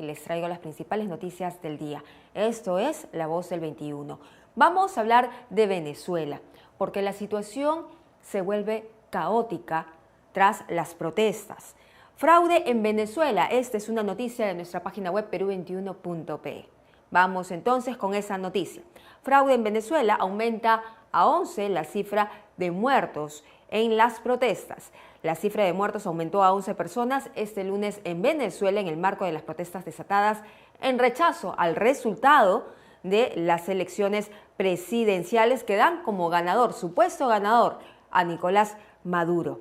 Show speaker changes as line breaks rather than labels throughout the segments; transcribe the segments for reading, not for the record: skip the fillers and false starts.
y les traigo las principales noticias del día. Esto es La Voz del 21. Vamos a hablar de Venezuela, porque la situación se vuelve caótica tras las protestas. Fraude en Venezuela. Esta es una noticia de nuestra página web peru21.pe. Vamos entonces con esa noticia. Fraude en Venezuela. Aumenta a 11 la cifra de muertos en las protestas. La cifra de muertos aumentó a 11 personas este lunes en Venezuela en el marco de las protestas desatadas en rechazo al resultado de las elecciones presidenciales que dan como ganador, supuesto ganador, a Nicolás Maduro.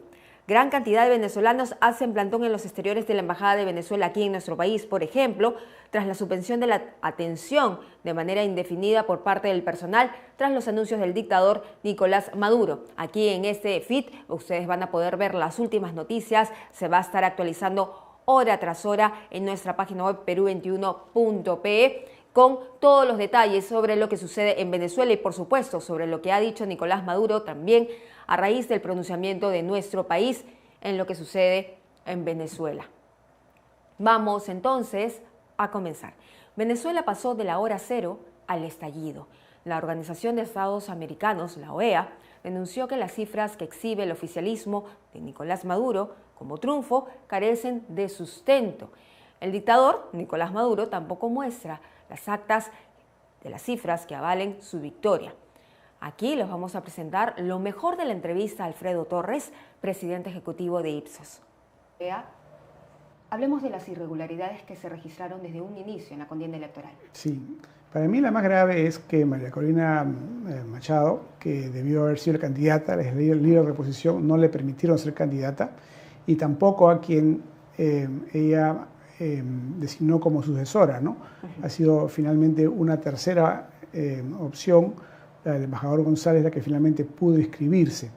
Gran cantidad de venezolanos hacen plantón en los exteriores de la Embajada de Venezuela aquí en nuestro país, por ejemplo, tras la suspensión de la atención de manera indefinida por parte del personal tras los anuncios del dictador Nicolás Maduro. Aquí en este feed ustedes van a poder ver las últimas noticias, se va a estar actualizando hora tras hora en nuestra página web peru21.pe con todos los detalles sobre lo que sucede en Venezuela y por supuesto sobre lo que ha dicho Nicolás Maduro también a raíz del pronunciamiento de nuestro país en lo que sucede en Venezuela. Vamos entonces a comenzar. Venezuela pasó de la hora cero al estallido. La Organización de Estados Americanos, la OEA, denunció que las cifras que exhibe el oficialismo de Nicolás Maduro como triunfo carecen de sustento. El dictador, Nicolás Maduro, tampoco muestra las actas de las cifras que avalen su victoria. Aquí les vamos a presentar lo mejor de la entrevista a Alfredo Torres, presidente ejecutivo de Ipsos. Hablemos de las irregularidades que se registraron desde un inicio en la contienda electoral.
Sí, para mí la más grave es que María Corina Machado, que debió haber sido candidata, el líder de oposición, no le permitieron ser candidata, y tampoco a quien ella designó como sucesora, ¿no? Ha sido finalmente una tercera opción, la del embajador González, la que finalmente pudo inscribirse.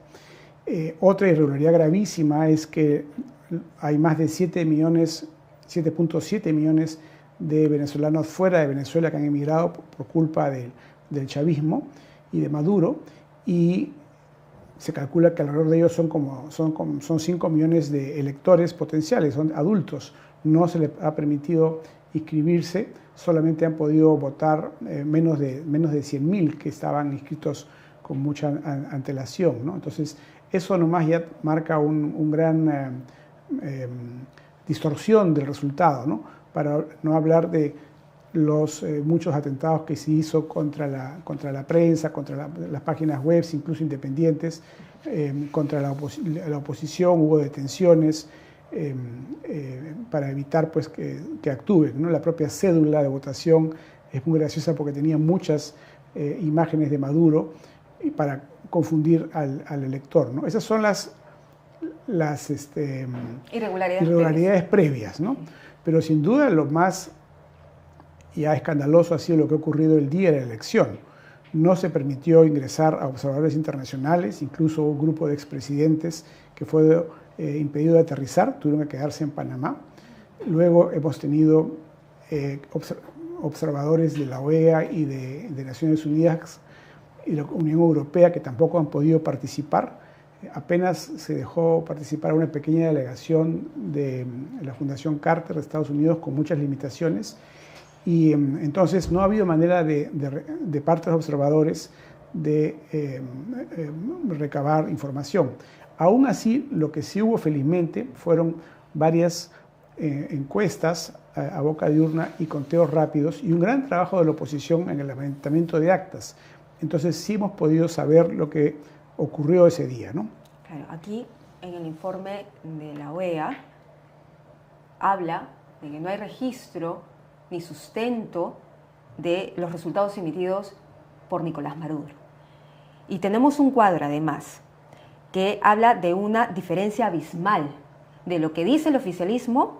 Otra irregularidad gravísima es que hay más de 7.7 millones de venezolanos fuera de Venezuela que han emigrado por culpa del chavismo y de Maduro, y se calcula que alrededor de ellos son 5 millones de electores potenciales, son adultos. No se les ha permitido inscribirse, solamente han podido votar menos de 100.000 que estaban inscritos con mucha antelación, ¿no? Entonces, eso nomás ya marca un gran distorsión del resultado, ¿no? Para no hablar de los muchos atentados que se hizo contra la prensa, contra las páginas web, incluso independientes, contra la oposición, hubo detenciones para evitar pues, que actúen, ¿no? La propia cédula de votación es muy graciosa porque tenía muchas imágenes de Maduro y para confundir al elector, ¿no? Esas son las irregularidades previas, ¿no? Pero sin duda lo más ya escandaloso ha sido lo que ha ocurrido el día de la elección. No se permitió ingresar a observadores internacionales, incluso un grupo de expresidentes que fue impedido de aterrizar, tuvieron que quedarse en Panamá. Luego hemos tenido observadores de la OEA y de Naciones Unidas y la Unión Europea que tampoco han podido participar. Apenas se dejó participar a una pequeña delegación de la Fundación Carter de Estados Unidos con muchas limitaciones, y entonces no ha habido manera de parte de los observadores de recabar información. Aún así, lo que sí hubo felizmente fueron varias encuestas a boca de urna y conteos rápidos y un gran trabajo de la oposición en el levantamiento de actas. Entonces sí hemos podido saber lo que ocurrió ese día, ¿no?
Claro, aquí en el informe de la OEA habla de que no hay registro ni sustento de los resultados emitidos por Nicolás Maduro. Y tenemos un cuadro además que habla de una diferencia abismal de lo que dice el oficialismo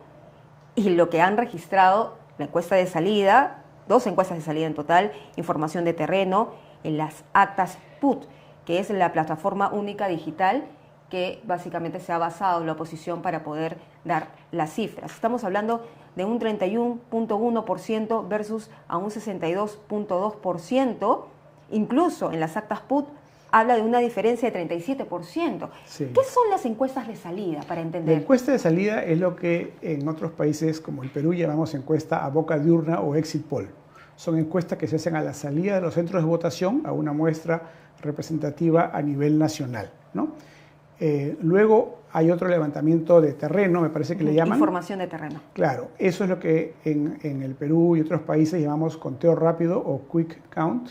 y lo que han registrado la encuesta de salida, 2 encuestas de salida en total, información de terreno, en las actas PUT, que es la plataforma única digital que básicamente se ha basado la oposición para poder dar las cifras. Estamos hablando de un 31.1% versus a un 62.2%, incluso en las actas PUT habla de una diferencia de 37%.
Sí.
¿Qué son las encuestas de salida, para entender?
La encuesta de salida es lo que en otros países como el Perú llamamos encuesta a boca de urna o exit poll. Son encuestas que se hacen a la salida de los centros de votación a una muestra representativa a nivel nacional, ¿no? Luego hay otro levantamiento de terreno, me parece que le llaman.
Información de terreno.
Claro, eso es lo que en el Perú y otros países llamamos conteo rápido o quick count,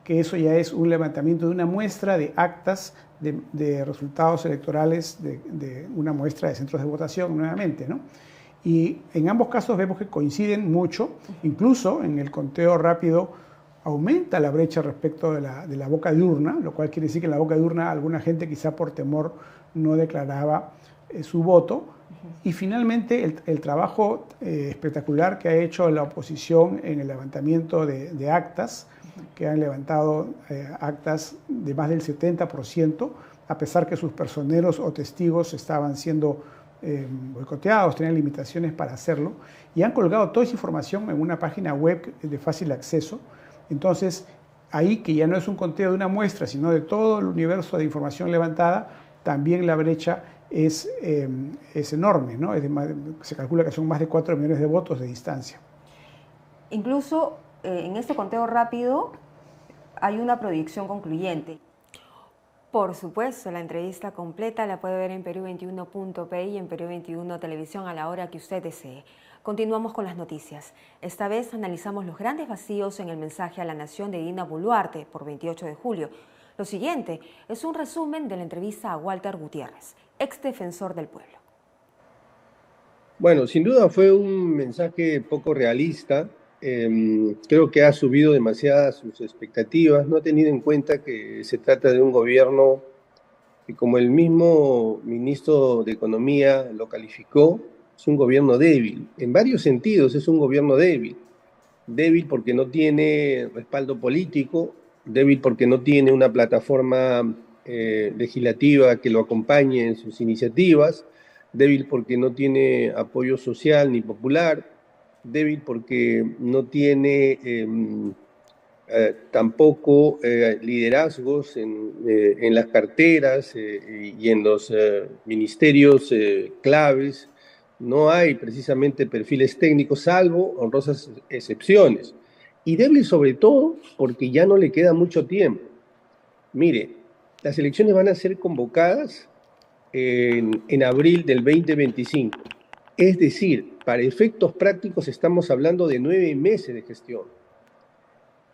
que eso ya es un levantamiento de una muestra de actas de resultados electorales de una muestra de centros de votación nuevamente, ¿no? Y en ambos casos vemos que coinciden mucho, incluso en el conteo rápido aumenta la brecha respecto de la boca de urna, lo cual quiere decir que en la boca de urna alguna gente quizá por temor no declaraba su voto. Y finalmente el trabajo espectacular que ha hecho la oposición en el levantamiento de actas, que han levantado actas de más del 70%, a pesar que sus personeros o testigos estaban siendo boicoteados, tenían limitaciones para hacerlo, y han colgado toda esa información en una página web de fácil acceso. Entonces, ahí que ya no es un conteo de una muestra, sino de todo el universo de información levantada, también la brecha es enorme, ¿no? Se calcula que son más de 4 millones de votos de distancia.
Incluso en este conteo rápido hay una proyección concluyente. Por supuesto, la entrevista completa la puede ver en Perú21.pi y en Perú21 Televisión a la hora que usted desee. Continuamos con las noticias. Esta vez analizamos los grandes vacíos en el mensaje a la nación de Dina Boluarte por 28 de julio. Lo siguiente es un resumen de la entrevista a Walter Gutiérrez, ex defensor del pueblo.
Bueno, sin duda fue un mensaje poco realista. Creo que ha subido demasiadas sus expectativas. No ha tenido en cuenta que se trata de un gobierno que, como el mismo ministro de Economía lo calificó, es un gobierno débil. En varios sentidos es un gobierno débil. Débil porque no tiene respaldo político, débil porque no tiene una plataforma legislativa que lo acompañe en sus iniciativas, débil porque no tiene apoyo social ni popular, débil porque no tiene tampoco liderazgos en las carteras y en los ministerios claves. No hay precisamente perfiles técnicos, salvo honrosas excepciones. Y débil sobre todo porque ya no le queda mucho tiempo. Mire, las elecciones van a ser convocadas en abril del 2025. Es decir, para efectos prácticos estamos hablando de 9 meses de gestión.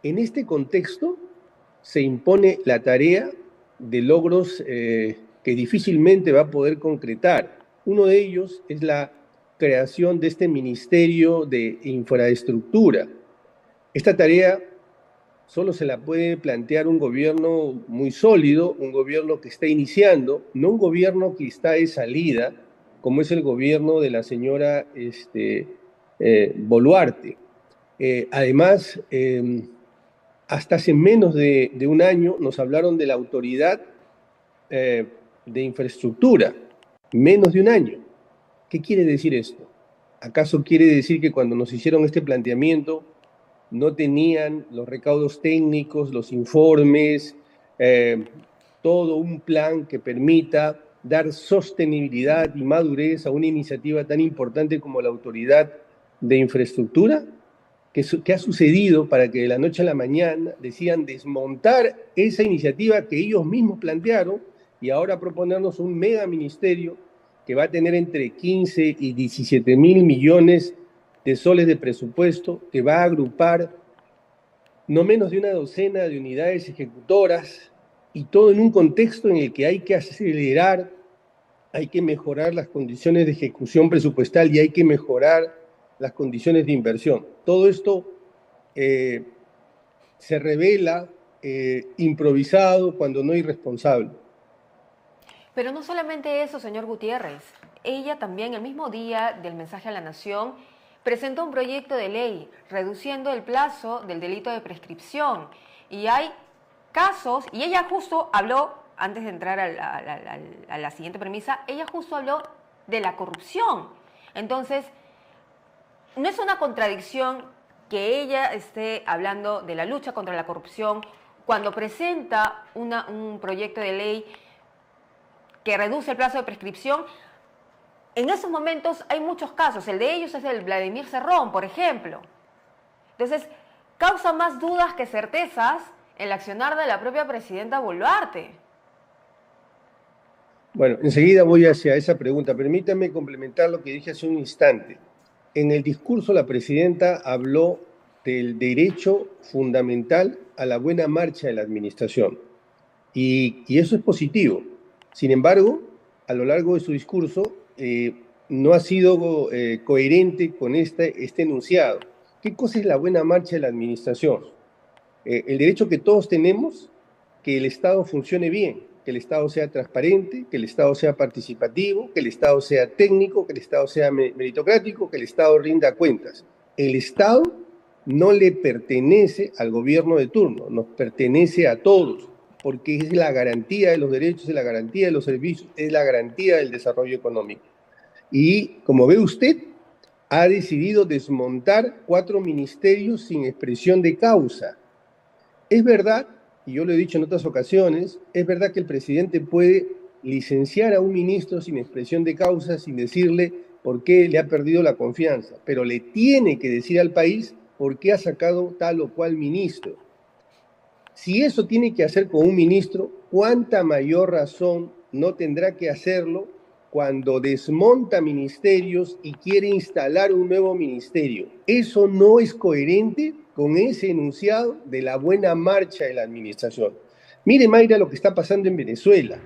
En este contexto se impone la tarea de logros que difícilmente va a poder concretar. Uno de ellos es la creación de este Ministerio de Infraestructura. Esta tarea solo se la puede plantear un gobierno muy sólido, un gobierno que está iniciando, no un gobierno que está de salida, como es el gobierno de la señora Boluarte. Además, hasta hace menos de un año nos hablaron de la autoridad de infraestructura, menos de un año. ¿Qué quiere decir esto? ¿Acaso quiere decir que cuando nos hicieron este planteamiento no tenían los recaudos técnicos, los informes, todo un plan que permita dar sostenibilidad y madurez a una iniciativa tan importante como la autoridad de infraestructura? ¿Qué ha sucedido para que de la noche a la mañana decidan desmontar esa iniciativa que ellos mismos plantearon y ahora proponernos un mega ministerio que va a tener entre 15 y 17 mil millones de soles de presupuesto, que va a agrupar no menos de una docena de unidades ejecutoras, y todo en un contexto en el que hay que acelerar, hay que mejorar las condiciones de ejecución presupuestal y hay que mejorar las condiciones de inversión? Todo esto se revela improvisado cuando no irresponsable.
Pero no solamente eso, señor Gutiérrez. Ella también, el mismo día del mensaje a la Nación, presentó un proyecto de ley reduciendo el plazo del delito de prescripción. Y hay casos, y ella justo habló, antes de entrar a la siguiente premisa, ella justo habló de la corrupción. Entonces, no es una contradicción que ella esté hablando de la lucha contra la corrupción cuando presenta un proyecto de ley que reduce el plazo de prescripción, en esos momentos hay muchos casos. El de ellos es el Vladimir Cerrón, por ejemplo. Entonces, causa más dudas que certezas el accionar de la propia presidenta Boluarte.
Bueno, enseguida voy hacia esa pregunta. Permítame complementar lo que dije hace un instante. En el discurso la presidenta habló del derecho fundamental a la buena marcha de la administración. Y eso es positivo. Sin embargo, a lo largo de su discurso no ha sido coherente con este enunciado. ¿Qué cosa es la buena marcha de la administración? El derecho que todos tenemos, que el Estado funcione bien, que el Estado sea transparente, que el Estado sea participativo, que el Estado sea técnico, que el Estado sea meritocrático, que el Estado rinda cuentas. El Estado no le pertenece al gobierno de turno, nos pertenece a todos, porque es la garantía de los derechos, es la garantía de los servicios, es la garantía del desarrollo económico. Y como ve usted, ha decidido desmontar 4 ministerios sin expresión de causa. Es verdad, y yo lo he dicho en otras ocasiones, es verdad que el presidente puede licenciar a un ministro sin expresión de causa, sin decirle por qué le ha perdido la confianza, pero le tiene que decir al país por qué ha sacado tal o cual ministro. Si eso tiene que hacer con un ministro, ¿cuánta mayor razón no tendrá que hacerlo cuando desmonta ministerios y quiere instalar un nuevo ministerio? Eso no es coherente con ese enunciado de la buena marcha de la administración. Mire, Mayra, lo que está pasando en Venezuela.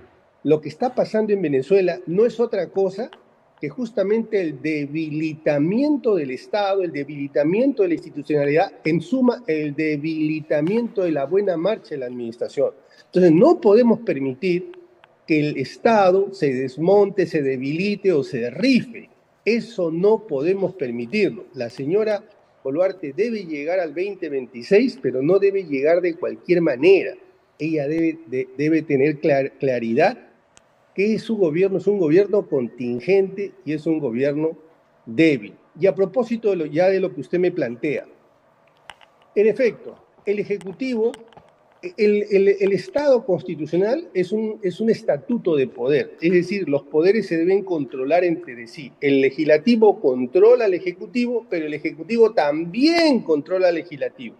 Lo que está pasando en Venezuela no es otra cosa que justamente el debilitamiento del Estado, el debilitamiento de la institucionalidad, en suma, el debilitamiento de la buena marcha de la administración. Entonces, no podemos permitir que el Estado se desmonte, se debilite o se rife. Eso no podemos permitirlo. La señora Boluarte debe llegar al 2026, pero no debe llegar de cualquier manera. Ella debe tener claridad que su gobierno es un gobierno contingente y es un gobierno débil. Y a propósito de lo que usted me plantea, en efecto, el Ejecutivo, el Estado constitucional es un estatuto de poder, es decir, los poderes se deben controlar entre sí. El Legislativo controla al Ejecutivo, pero el Ejecutivo también controla al Legislativo.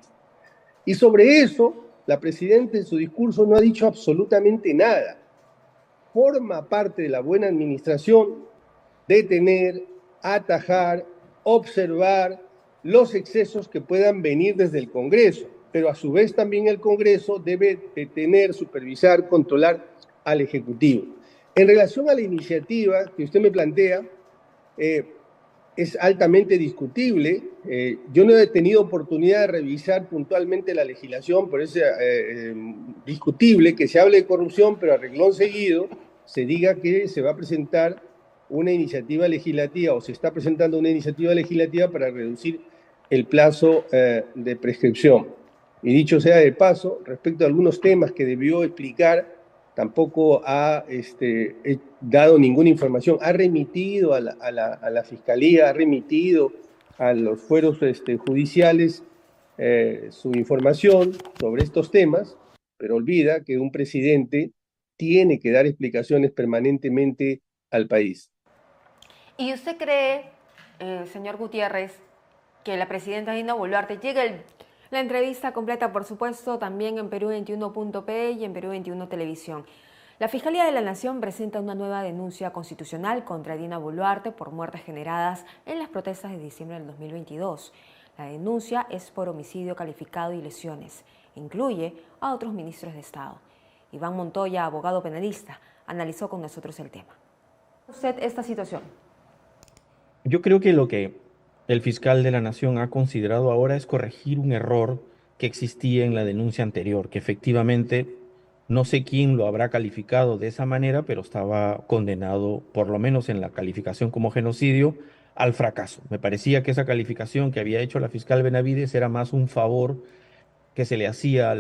Y sobre eso, la presidenta en su discurso no ha dicho absolutamente nada. Forma parte de la buena administración detener, atajar, observar los excesos que puedan venir desde el Congreso, pero a su vez también el Congreso debe detener, supervisar, controlar al Ejecutivo. En relación a la iniciativa que usted me plantea, es altamente discutible. Yo no he tenido oportunidad de revisar puntualmente la legislación, pero es discutible que se hable de corrupción, pero a renglón seguido se diga que se va a presentar una iniciativa legislativa o se está presentando una iniciativa legislativa para reducir el plazo de prescripción. Y dicho sea de paso, respecto a algunos temas que debió explicar, tampoco ha dado ninguna información, ha remitido a la Fiscalía, ha remitido a los fueros judiciales su información sobre estos temas, pero olvida que un presidente tiene que dar explicaciones permanentemente al país.
¿Y usted cree, señor Gutiérrez, que la presidenta Dina Boluarte llegue la entrevista completa, por supuesto, también en Perú21.pe y en Perú 21 Televisión? La Fiscalía de la Nación presenta una nueva denuncia constitucional contra Dina Boluarte por muertes generadas en las protestas de diciembre del 2022. La denuncia es por homicidio calificado y lesiones. Incluye a otros ministros de Estado. Iván Montoya, abogado penalista, analizó con nosotros el tema. ¿Usted esta situación?
Yo creo que lo que el fiscal de la Nación ha considerado ahora es corregir un error que existía en la denuncia anterior, que efectivamente no sé quién lo habrá calificado de esa manera, pero estaba condenado, por lo menos en la calificación como genocidio, al fracaso. Me parecía que esa calificación que había hecho la fiscal Benavides era más un favor que se le hacía a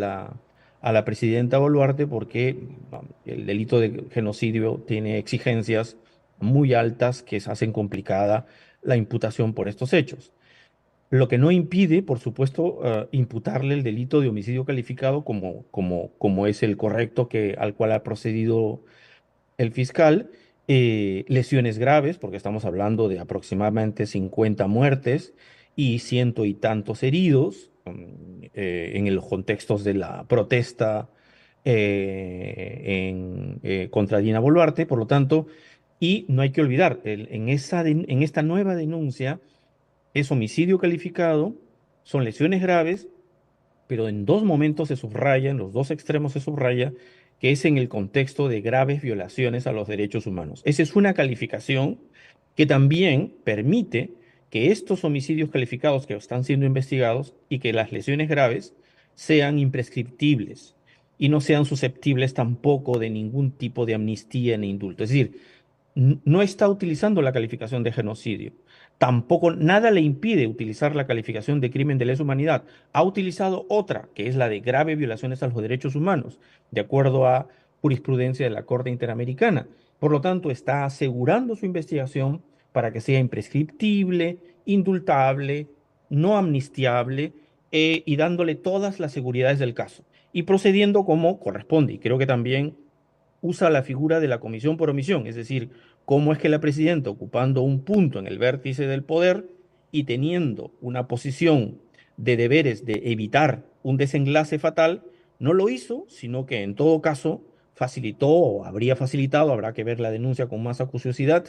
la presidenta Boluarte porque el delito de genocidio tiene exigencias muy altas que hacen complicada la imputación por estos hechos. Lo que no impide, por supuesto, imputarle el delito de homicidio calificado como es el correcto al cual ha procedido el fiscal. Lesiones graves, porque estamos hablando de aproximadamente 50 muertes y ciento y tantos heridos en los contextos de la protesta contra Dina Boluarte. Por lo tanto, y no hay que olvidar, en esta nueva denuncia es homicidio calificado, son lesiones graves, pero en dos momentos se subraya, en los dos extremos se subraya, que es en el contexto de graves violaciones a los derechos humanos. Esa es una calificación que también permite que estos homicidios calificados que están siendo investigados y que las lesiones graves sean imprescriptibles y no sean susceptibles tampoco de ningún tipo de amnistía ni indulto. Es decir, no está utilizando la calificación de genocidio. Tampoco nada le impide utilizar la calificación de crimen de lesa humanidad. Ha utilizado otra, que es la de graves violaciones a los derechos humanos, de acuerdo a jurisprudencia de la Corte Interamericana. Por lo tanto, está asegurando su investigación para que sea imprescriptible, indultable, no amnistiable y dándole todas las seguridades del caso. Y procediendo como corresponde. Y creo que también usa la figura de la comisión por omisión, es decir, cómo es que la presidenta, ocupando un punto en el vértice del poder y teniendo una posición de deberes de evitar un desenlace fatal, no lo hizo, sino que en todo caso facilitó o habría facilitado, habrá que ver la denuncia con más acuciosidad,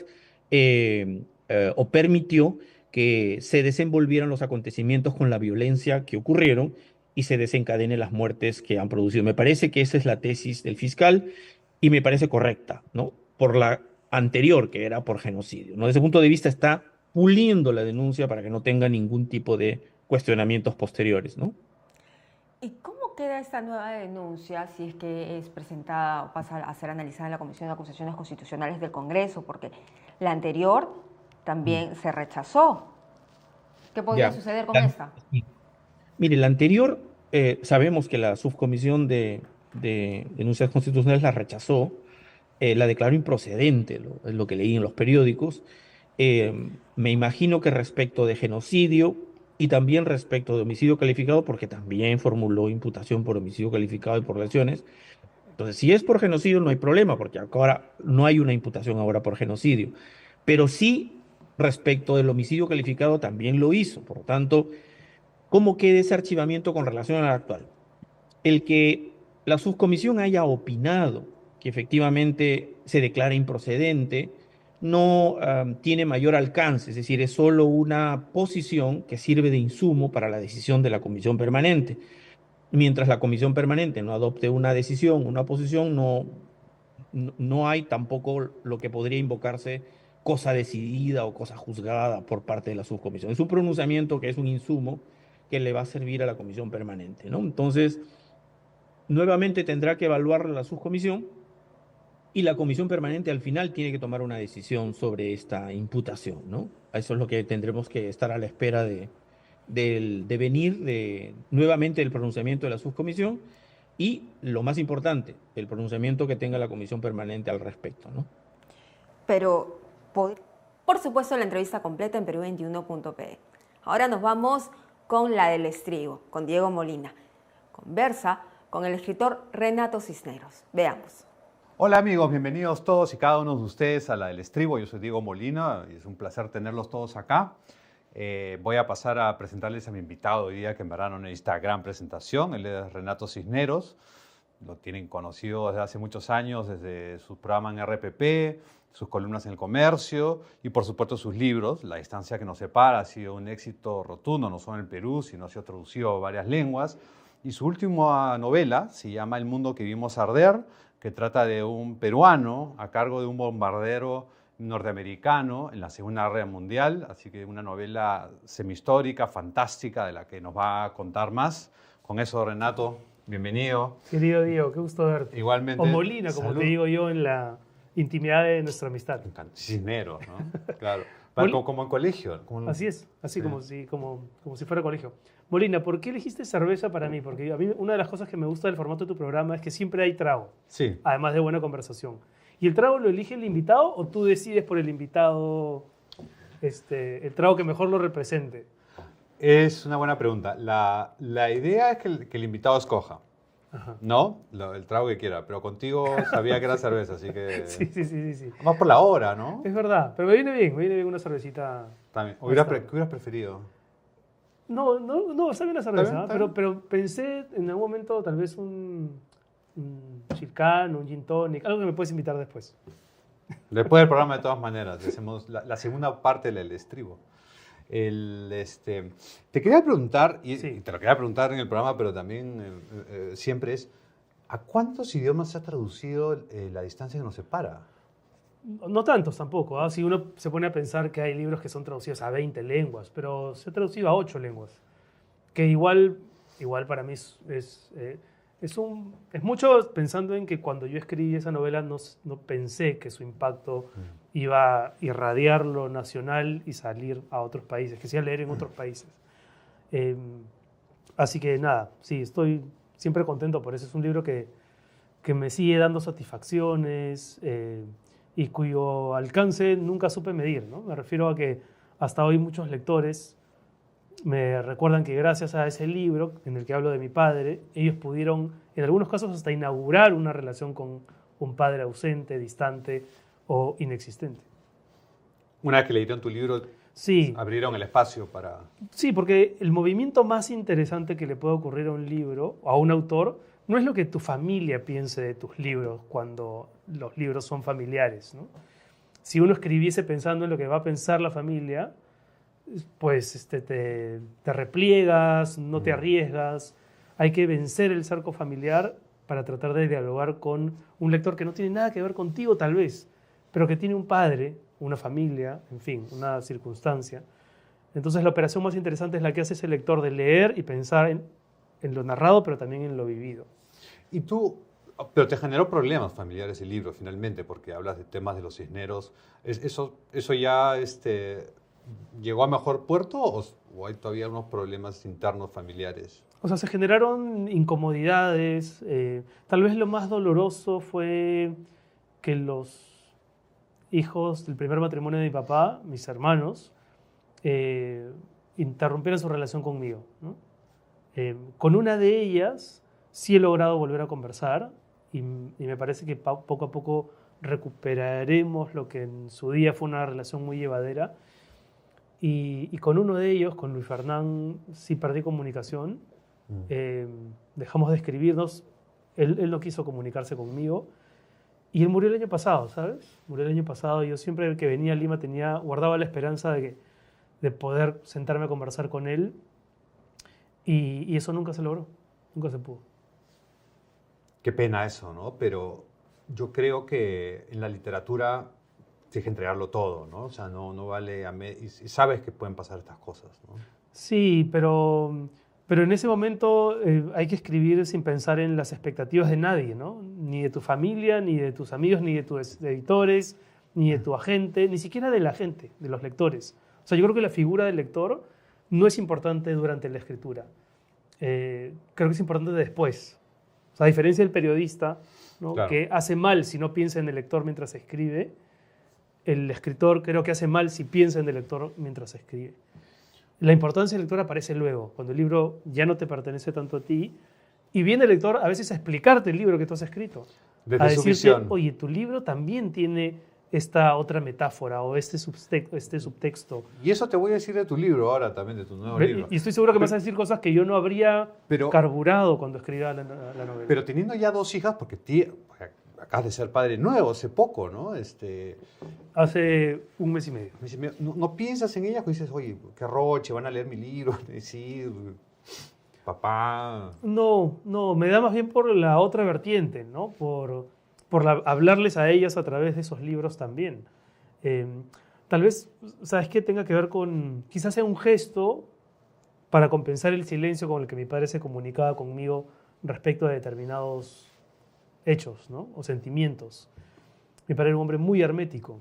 o permitió que se desenvolvieran los acontecimientos con la violencia que ocurrieron y se desencadenen las muertes que han producido. Me parece que esa es la tesis del fiscal y me parece correcta, ¿no? Por la anterior, que era por genocidio, ¿no? Desde ese punto de vista está puliendo la denuncia para que no tenga ningún tipo de cuestionamientos posteriores, ¿no?
¿Y cómo queda esta nueva denuncia si es que es presentada o pasa a ser analizada en la Comisión de Acusaciones Constitucionales del Congreso? Porque la anterior también se rechazó. ¿Qué podría suceder con esta?
Sí. Mire, la anterior, sabemos que la subcomisión de denuncias constitucionales la rechazó, la declaró improcedente, es lo que leí en los periódicos. Me imagino que respecto de genocidio y también respecto de homicidio calificado, porque también formuló imputación por homicidio calificado y por lesiones. Entonces, si es por genocidio no hay problema, porque ahora no hay una imputación ahora por genocidio. Pero sí, respecto del homicidio calificado también lo hizo. Por lo tanto, ¿cómo queda ese archivamiento con relación al actual? El que la subcomisión haya opinado que efectivamente se declara improcedente no tiene mayor alcance, es decir, es solo una posición que sirve de insumo para la decisión de la comisión permanente. Mientras la comisión permanente no adopte una decisión, una posición, no hay tampoco lo que podría invocarse cosa decidida o cosa juzgada por parte de la subcomisión. Es un pronunciamiento que es un insumo que le va a servir a la comisión permanente, ¿no? Entonces, nuevamente tendrá que evaluar la subcomisión y la comisión permanente al final tiene que tomar una decisión sobre esta imputación, ¿no? Eso es lo que tendremos que estar a la espera del devenir nuevamente del pronunciamiento de la subcomisión y, lo más importante, el pronunciamiento que tenga la comisión permanente al respecto, ¿no?
Pero, por supuesto, la entrevista completa en Perú21.pe. Ahora nos vamos con la del estribo, con Diego Molina. Conversa con el escritor Renato Cisneros. Veamos.
Hola amigos, bienvenidos todos y cada uno de ustedes a la del estribo. Yo soy Diego Molina y es un placer tenerlos todos acá. Voy a pasar a presentarles a mi invitado hoy día, que en verdad no necesita gran presentación. Él es Renato Cisneros. Lo tienen conocido desde hace muchos años, desde su programa en RPP, sus columnas en El Comercio y por supuesto sus libros. La distancia que nos separa ha sido un éxito rotundo, no solo en el Perú, sino ha sido traducido a varias lenguas. Y su última novela se llama El mundo que vimos arder, que trata de un peruano a cargo de un bombardero norteamericano en la Segunda Guerra Mundial. Así que una novela semihistórica, fantástica, de la que nos va a contar más. Con eso, Renato, bienvenido.
Querido Diego, qué gusto verte.
Igualmente.
O Molina, como te digo yo, en la intimidad de nuestra amistad.
Cisneros, ¿no? Claro. Como en colegio.
Así es, así como si fuera colegio. Molina, ¿por qué elegiste cerveza para mí? Porque a mí una de las cosas que me gusta del formato de tu programa es que siempre hay trago.
Sí.
Además de buena conversación. ¿Y el trago lo elige el invitado o tú decides por el invitado el trago que mejor lo represente?
Es una buena pregunta. La idea es que el invitado escoja,
Ajá.
¿no? El trago que quiera, pero contigo sabía que era cerveza, así que...
Sí.
Más por la hora, ¿no?
Es verdad, pero me viene bien una cervecita.
También. ¿Qué hubieras preferido?
No, está bien la cerveza,
Está bien.
pero pensé en algún momento tal vez un Chilcán, un Gin Tonic, algo que me puedes invitar después.
Después del programa, de todas maneras, hacemos la segunda parte del estribo. Te quería preguntar, y te lo quería preguntar en el programa, pero también siempre es, ¿a cuántos idiomas se ha traducido La distancia que nos separa?
No tantos tampoco, ¿ah? Si uno se pone a pensar que hay libros que son traducidos a 20 lenguas, pero se ha traducido a 8 lenguas, que igual para mí es mucho pensando en que cuando yo escribí esa novela no pensé que su impacto iba a irradiar lo nacional y salir a otros países, que se iba a leer en otros países. Así que nada, sí, estoy siempre contento por eso. Es un libro que me sigue dando satisfacciones y cuyo alcance nunca supe medir, ¿no? Me refiero a que hasta hoy muchos lectores me recuerdan que gracias a ese libro en el que hablo de mi padre, ellos pudieron, en algunos casos, hasta inaugurar una relación con un padre ausente, distante o inexistente.
Una vez que leyeron tu libro,
sí,
abrieron el espacio para...
Sí, porque el movimiento más interesante que le puede ocurrir a un libro o a un autor no es lo que tu familia piense de tus libros cuando los libros son familiares, ¿no? Si uno escribiese pensando en lo que va a pensar la familia, pues te repliegas, no te arriesgas. Hay que vencer el cerco familiar para tratar de dialogar con un lector que no tiene nada que ver contigo tal vez, pero que tiene un padre, una familia, en fin, una circunstancia. Entonces la operación más interesante es la que hace ese lector de leer y pensar en lo narrado, pero también en lo vivido.
Pero te generó problemas familiares el libro finalmente, porque hablas de temas de los cisneros. ¿Eso ya llegó a mejor puerto o hay todavía unos problemas internos familiares?
O sea, se generaron incomodidades. Tal vez lo más doloroso fue que los hijos del primer matrimonio de mi papá, mis hermanos, interrumpieron su relación conmigo, ¿no? Con una de ellas sí he logrado volver a conversar y me parece que poco a poco recuperaremos lo que en su día fue una relación muy llevadera. Y con uno de ellos, con Luis Fernán, sí perdí comunicación. Dejamos de escribirnos. Él no quiso comunicarse conmigo. Y él murió el año pasado, ¿sabes? Murió el año pasado. Yo siempre que venía a Lima guardaba la esperanza de poder sentarme a conversar con él. Y eso nunca se logró. Nunca se pudo.
Qué pena eso, ¿no? Pero yo creo que en la literatura tienes que entregarlo todo, ¿no? O sea, no vale y sabes que pueden pasar estas cosas, ¿no?
Sí, pero en ese momento hay que escribir sin pensar en las expectativas de nadie, ¿no? Ni de tu familia, ni de tus amigos, ni de tus editores, ni de tu agente, ni siquiera de la gente, de los lectores. O sea, yo creo que la figura del lector no es importante durante la escritura. Creo que es importante después. O sea, a diferencia del periodista, ¿no? Claro, que hace mal si no piensa en el lector mientras escribe, el escritor creo que hace mal si piensa en el lector mientras escribe. La importancia del lector aparece luego, cuando el libro ya no te pertenece tanto a ti, y viene el lector a veces a explicarte el libro que tú has escrito.
Desde
a decirte,
su visión.
Oye, tu libro también tiene esta otra metáfora o este subtexto.
Y eso te voy a decir de tu libro ahora también, de tu nuevo libro.
Y estoy seguro que me vas a decir cosas que yo no habría carburado cuando escribía la novela.
Pero teniendo ya 2 hijas, porque acabas de ser padre nuevo, hace poco, ¿no?
Hace un mes y medio.
¿No piensas en ellas? Pues dices, oye, qué roche, van a leer mi libro, sí, papá.
No, me da más bien por la otra vertiente, ¿no? Por hablarles a ellas a través de esos libros también. Tal vez, ¿sabes qué? Tenga que ver con, quizás sea un gesto para compensar el silencio con el que mi padre se comunicaba conmigo respecto a determinados hechos, ¿no? O sentimientos. Mi padre era un hombre muy hermético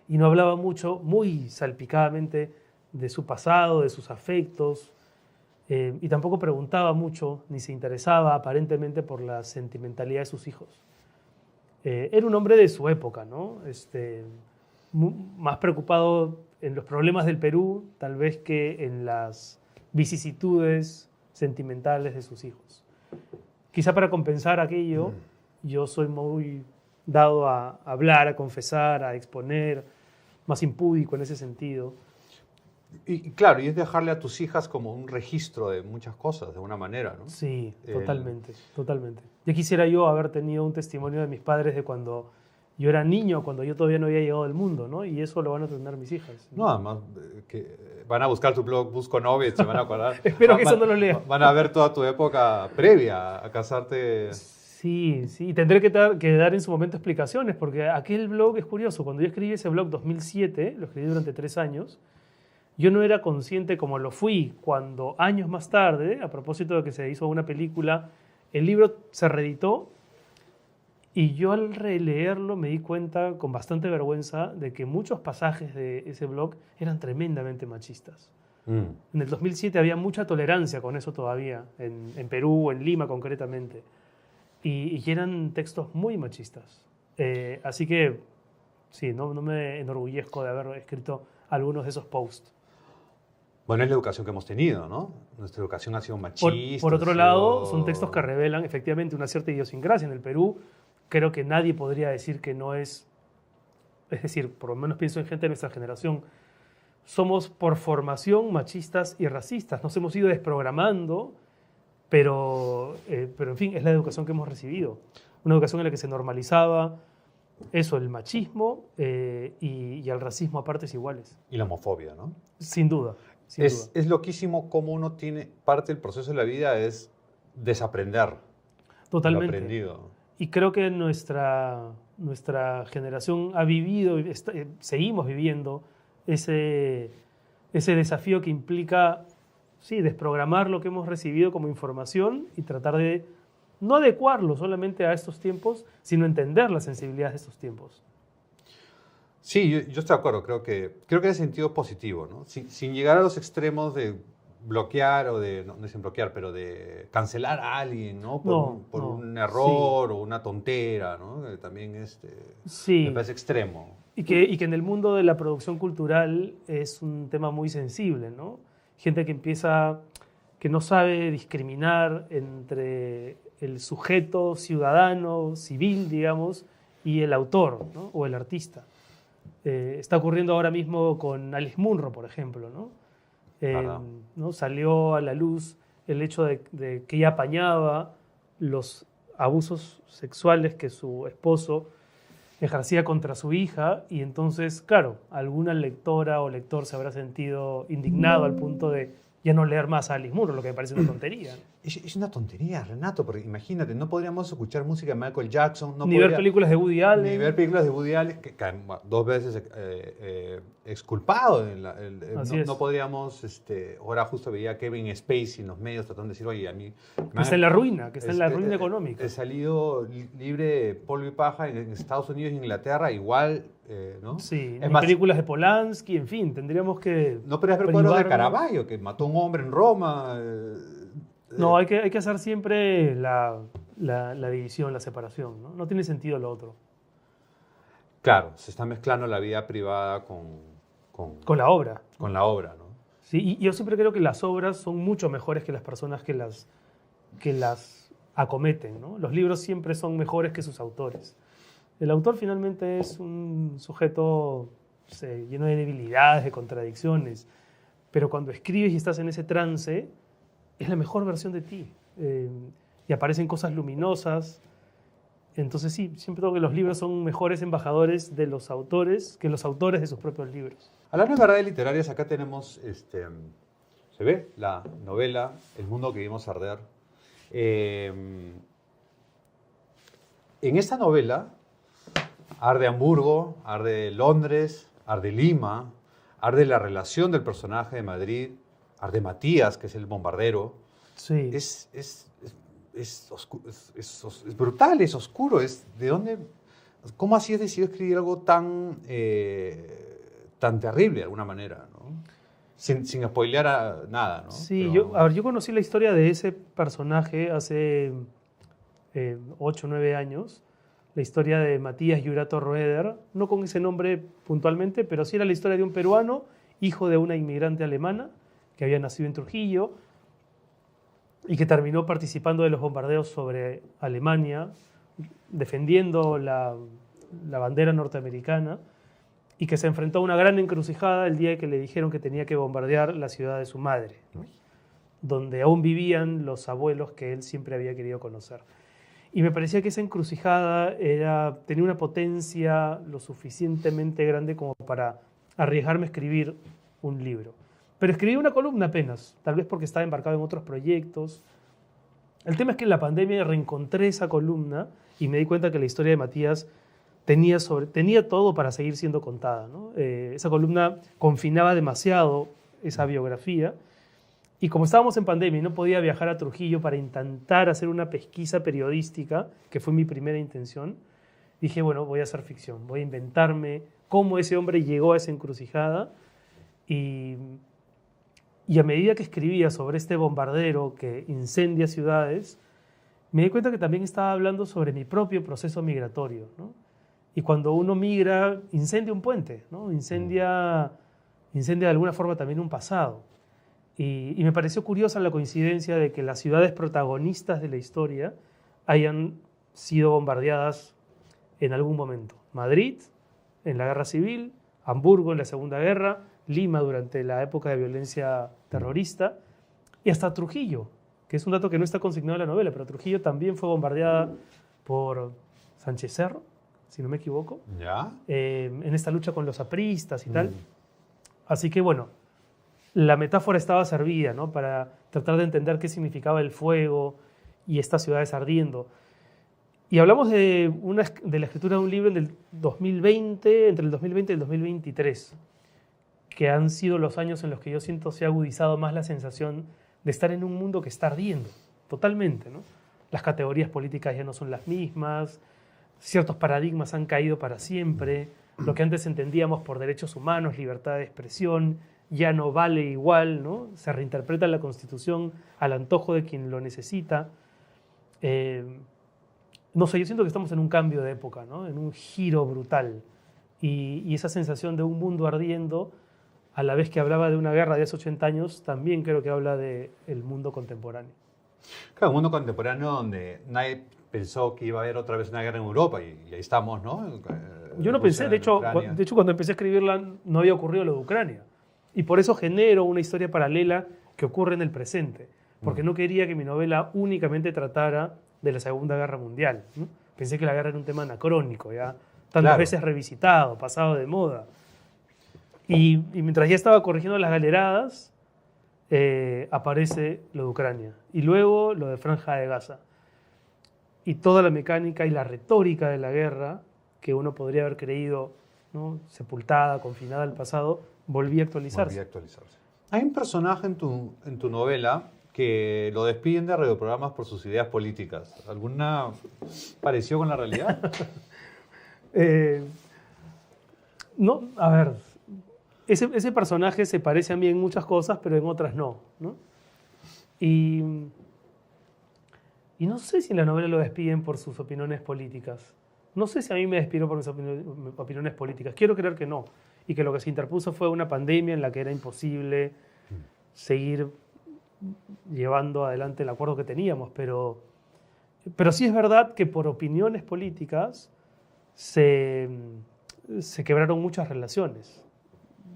y no hablaba mucho, muy salpicadamente, de su pasado, de sus afectos, y tampoco preguntaba mucho, ni se interesaba aparentemente por la sentimentalidad de sus hijos. Era un hombre de su época, ¿no? Más preocupado en los problemas del Perú, tal vez que en las vicisitudes sentimentales de sus hijos. Quizá para compensar aquello, yo soy muy dado a hablar, a confesar, a exponer, más impúdico en ese sentido.
Y claro, y es dejarle a tus hijas como un registro de muchas cosas, de alguna manera, ¿no?
Sí, totalmente, totalmente. Ya quisiera yo haber tenido un testimonio de mis padres de cuando yo era niño, cuando yo todavía no había llegado al mundo, ¿no? Y eso lo van a tener mis hijas.
No, además, que van a buscar tu blog Busco Novia y se van a acordar.
Espero que eso no lo lean.
Van a ver toda tu época previa a casarte.
Sí, sí, y tendré que dar en su momento explicaciones, porque aquel blog es curioso. Cuando yo escribí ese blog 2007, lo escribí durante 3 años, yo no era consciente como lo fui cuando años más tarde, a propósito de que se hizo una película, el libro se reeditó y yo al releerlo me di cuenta con bastante vergüenza de que muchos pasajes de ese blog eran tremendamente machistas. En el 2007 había mucha tolerancia con eso todavía, en Perú, en Lima concretamente, y eran textos muy machistas. Así que sí, no me enorgullezco de haber escrito algunos de esos posts.
Bueno, es la educación que hemos tenido, ¿no? Nuestra educación ha sido machista.
Por otro lado, son textos que revelan efectivamente una cierta idiosincrasia. En el Perú, creo que nadie podría decir que no es... Es decir, por lo menos pienso en gente de nuestra generación. Somos por formación machistas y racistas. Nos hemos ido desprogramando, pero en fin, es la educación que hemos recibido. Una educación en la que se normalizaba eso, el machismo y el racismo a partes iguales.
Y la homofobia, ¿no?
Sin duda.
Es loquísimo cómo uno tiene, parte del proceso de la vida es desaprender
Totalmente.
lo aprendido.
Y creo que nuestra generación ha vivido, seguimos viviendo ese desafío que implica, sí, desprogramar lo que hemos recibido como información y tratar de no adecuarlo solamente a estos tiempos, sino entender las sensibilidades de estos tiempos.
Sí, yo estoy de acuerdo. Creo que en ese sentido es positivo, ¿no? Sin llegar a los extremos de bloquear o de, no dicen bloquear, pero de cancelar a alguien, ¿no? Por un error o una tontera, ¿no? También
sí.
Me parece extremo.
Y que en el mundo de la producción cultural es un tema muy sensible, ¿no? Gente que no sabe discriminar entre el sujeto ciudadano, civil, digamos, y el autor, ¿no? O el artista. Está ocurriendo ahora mismo con Alice Munro, por ejemplo, ¿no? ¿No? Salió a la luz el hecho de que ella apañaba los abusos sexuales que su esposo ejercía contra su hija y entonces, claro, alguna lectora o lector se habrá sentido indignado al punto de ya no leer más a Alice Munro, lo que me parece una tontería.
Es una tontería, Renato, porque imagínate, no podríamos escuchar música de Michael Jackson.
Ni ver películas de Woody Allen.
Ni ver películas de Woody Allen, que 2 veces exculpado. No podríamos, ahora justo veía a Kevin Spacey en los medios tratando de decir, oye, a mí...
Que está en la ruina, económica.
He salido libre de polvo y paja en Estados Unidos e Inglaterra, igual, ¿no?
Sí, en películas de Polanski, en fin, tendríamos que...
No podrías ver cuadros de Caravaggio, que mató a un hombre en Roma...
No, hay que hacer siempre la división, la separación, ¿no? No tiene sentido lo otro.
Claro, se está mezclando la vida privada
con la obra.
Con la obra, ¿no?
Sí, y yo siempre creo que las obras son mucho mejores que las personas que las acometen, ¿no? Los libros siempre son mejores que sus autores. El autor finalmente es un sujeto lleno de debilidades, de contradicciones, pero cuando escribes y estás en ese trance, es la mejor versión de ti. Y aparecen cosas luminosas. Entonces sí, siempre creo que los libros son mejores embajadores de los autores que los autores de sus propios libros.
Hablando de verdades literarias, acá tenemos, se ve la novela El mundo que vimos arder. En esta novela arde Hamburgo, arde Londres, arde Lima, arde la relación del personaje de Madrid, arde Matías, que es el bombardero.
Sí.
Es brutal, es oscuro. ¿De dónde? ¿Cómo así has decidido escribir algo tan terrible de alguna manera, ¿no? Sin spoilear nada, ¿no?
Sí, yo conocí la historia de ese personaje hace 8 o 9 años. La historia de Matías Yurato Roeder, no con ese nombre puntualmente, pero sí era la historia de un peruano, hijo de una inmigrante alemana, que había nacido en Trujillo y que terminó participando de los bombardeos sobre Alemania, defendiendo la bandera norteamericana, y que se enfrentó a una gran encrucijada el día que le dijeron que tenía que bombardear la ciudad de su madre, ¿no? Donde aún vivían los abuelos que él siempre había querido conocer. Y me parecía que esa encrucijada tenía una potencia lo suficientemente grande como para arriesgarme a escribir un libro. Pero escribí una columna apenas, tal vez porque estaba embarcado en otros proyectos. El tema es que en la pandemia reencontré esa columna y me di cuenta que la historia de Matías tenía todo para seguir siendo contada, ¿no? Esa columna confinaba demasiado esa biografía. Y como estábamos en pandemia y no podía viajar a Trujillo para intentar hacer una pesquisa periodística, que fue mi primera intención, dije, bueno, voy a hacer ficción, voy a inventarme cómo ese hombre llegó a esa encrucijada. Y a medida que escribía sobre este bombardero que incendia ciudades, me di cuenta que también estaba hablando sobre mi propio proceso migratorio, ¿no? Y cuando uno migra, incendia un puente, ¿no? Incendia de alguna forma también un pasado. Y me pareció curiosa la coincidencia de que las ciudades protagonistas de la historia hayan sido bombardeadas en algún momento. Madrid, en la Guerra Civil, Hamburgo en la Segunda Guerra, Lima durante la época de violencia terrorista, y hasta Trujillo, que es un dato que no está consignado en la novela, pero Trujillo también fue bombardeada por Sánchez Cerro, si no me equivoco,
¿Ya?
En esta lucha con los apristas y tal. Así que bueno, la metáfora estaba servida, ¿no? Para tratar de entender qué significaba el fuego y estas ciudades ardiendo. Y hablamos de la escritura de un libro entre el 2020 y el 2023, que han sido los años en los que yo siento se ha agudizado más la sensación de estar en un mundo que está ardiendo, totalmente, ¿no? Las categorías políticas ya no son las mismas, ciertos paradigmas han caído para siempre, lo que antes entendíamos por derechos humanos, libertad de expresión, ya no vale igual, ¿no? Se reinterpreta la Constitución al antojo de quien lo necesita. No sé, yo siento que estamos en un cambio de época, ¿no? En un giro brutal. Y esa sensación de un mundo ardiendo, a la vez que hablaba de una guerra de hace 80 años, también creo que habla del mundo contemporáneo.
Claro, un mundo contemporáneo donde nadie pensó que iba a haber otra vez una guerra en Europa y ahí estamos, ¿no?
Yo no pensé, de hecho, cuando empecé a escribirla no había ocurrido lo de Ucrania. Y por eso genero una historia paralela que ocurre en el presente, porque no quería que mi novela únicamente tratara de la Segunda Guerra Mundial, ¿no? Pensé que la guerra era un tema anacrónico, ya tantas veces revisitado, pasado de moda. Y mientras ya estaba corrigiendo las galeradas, aparece lo de Ucrania. Y luego lo de Franja de Gaza. Y toda la mecánica y la retórica de la guerra, que uno podría haber creído, ¿no?, sepultada, confinada al pasado, volvía a actualizarse.
Hay un personaje en tu novela que lo despiden de radioprogramas por sus ideas políticas. ¿Alguna pareció con la realidad?
No, a ver, ese personaje se parece a mí en muchas cosas, pero en otras no, ¿no? Y no sé si en la novela lo despiden por sus opiniones políticas. No sé si a mí me despidieron por mis opiniones políticas. Quiero creer que no. Y que lo que se interpuso fue una pandemia en la que era imposible seguir llevando adelante el acuerdo que teníamos. Pero sí es verdad que por opiniones políticas se quebraron muchas relaciones.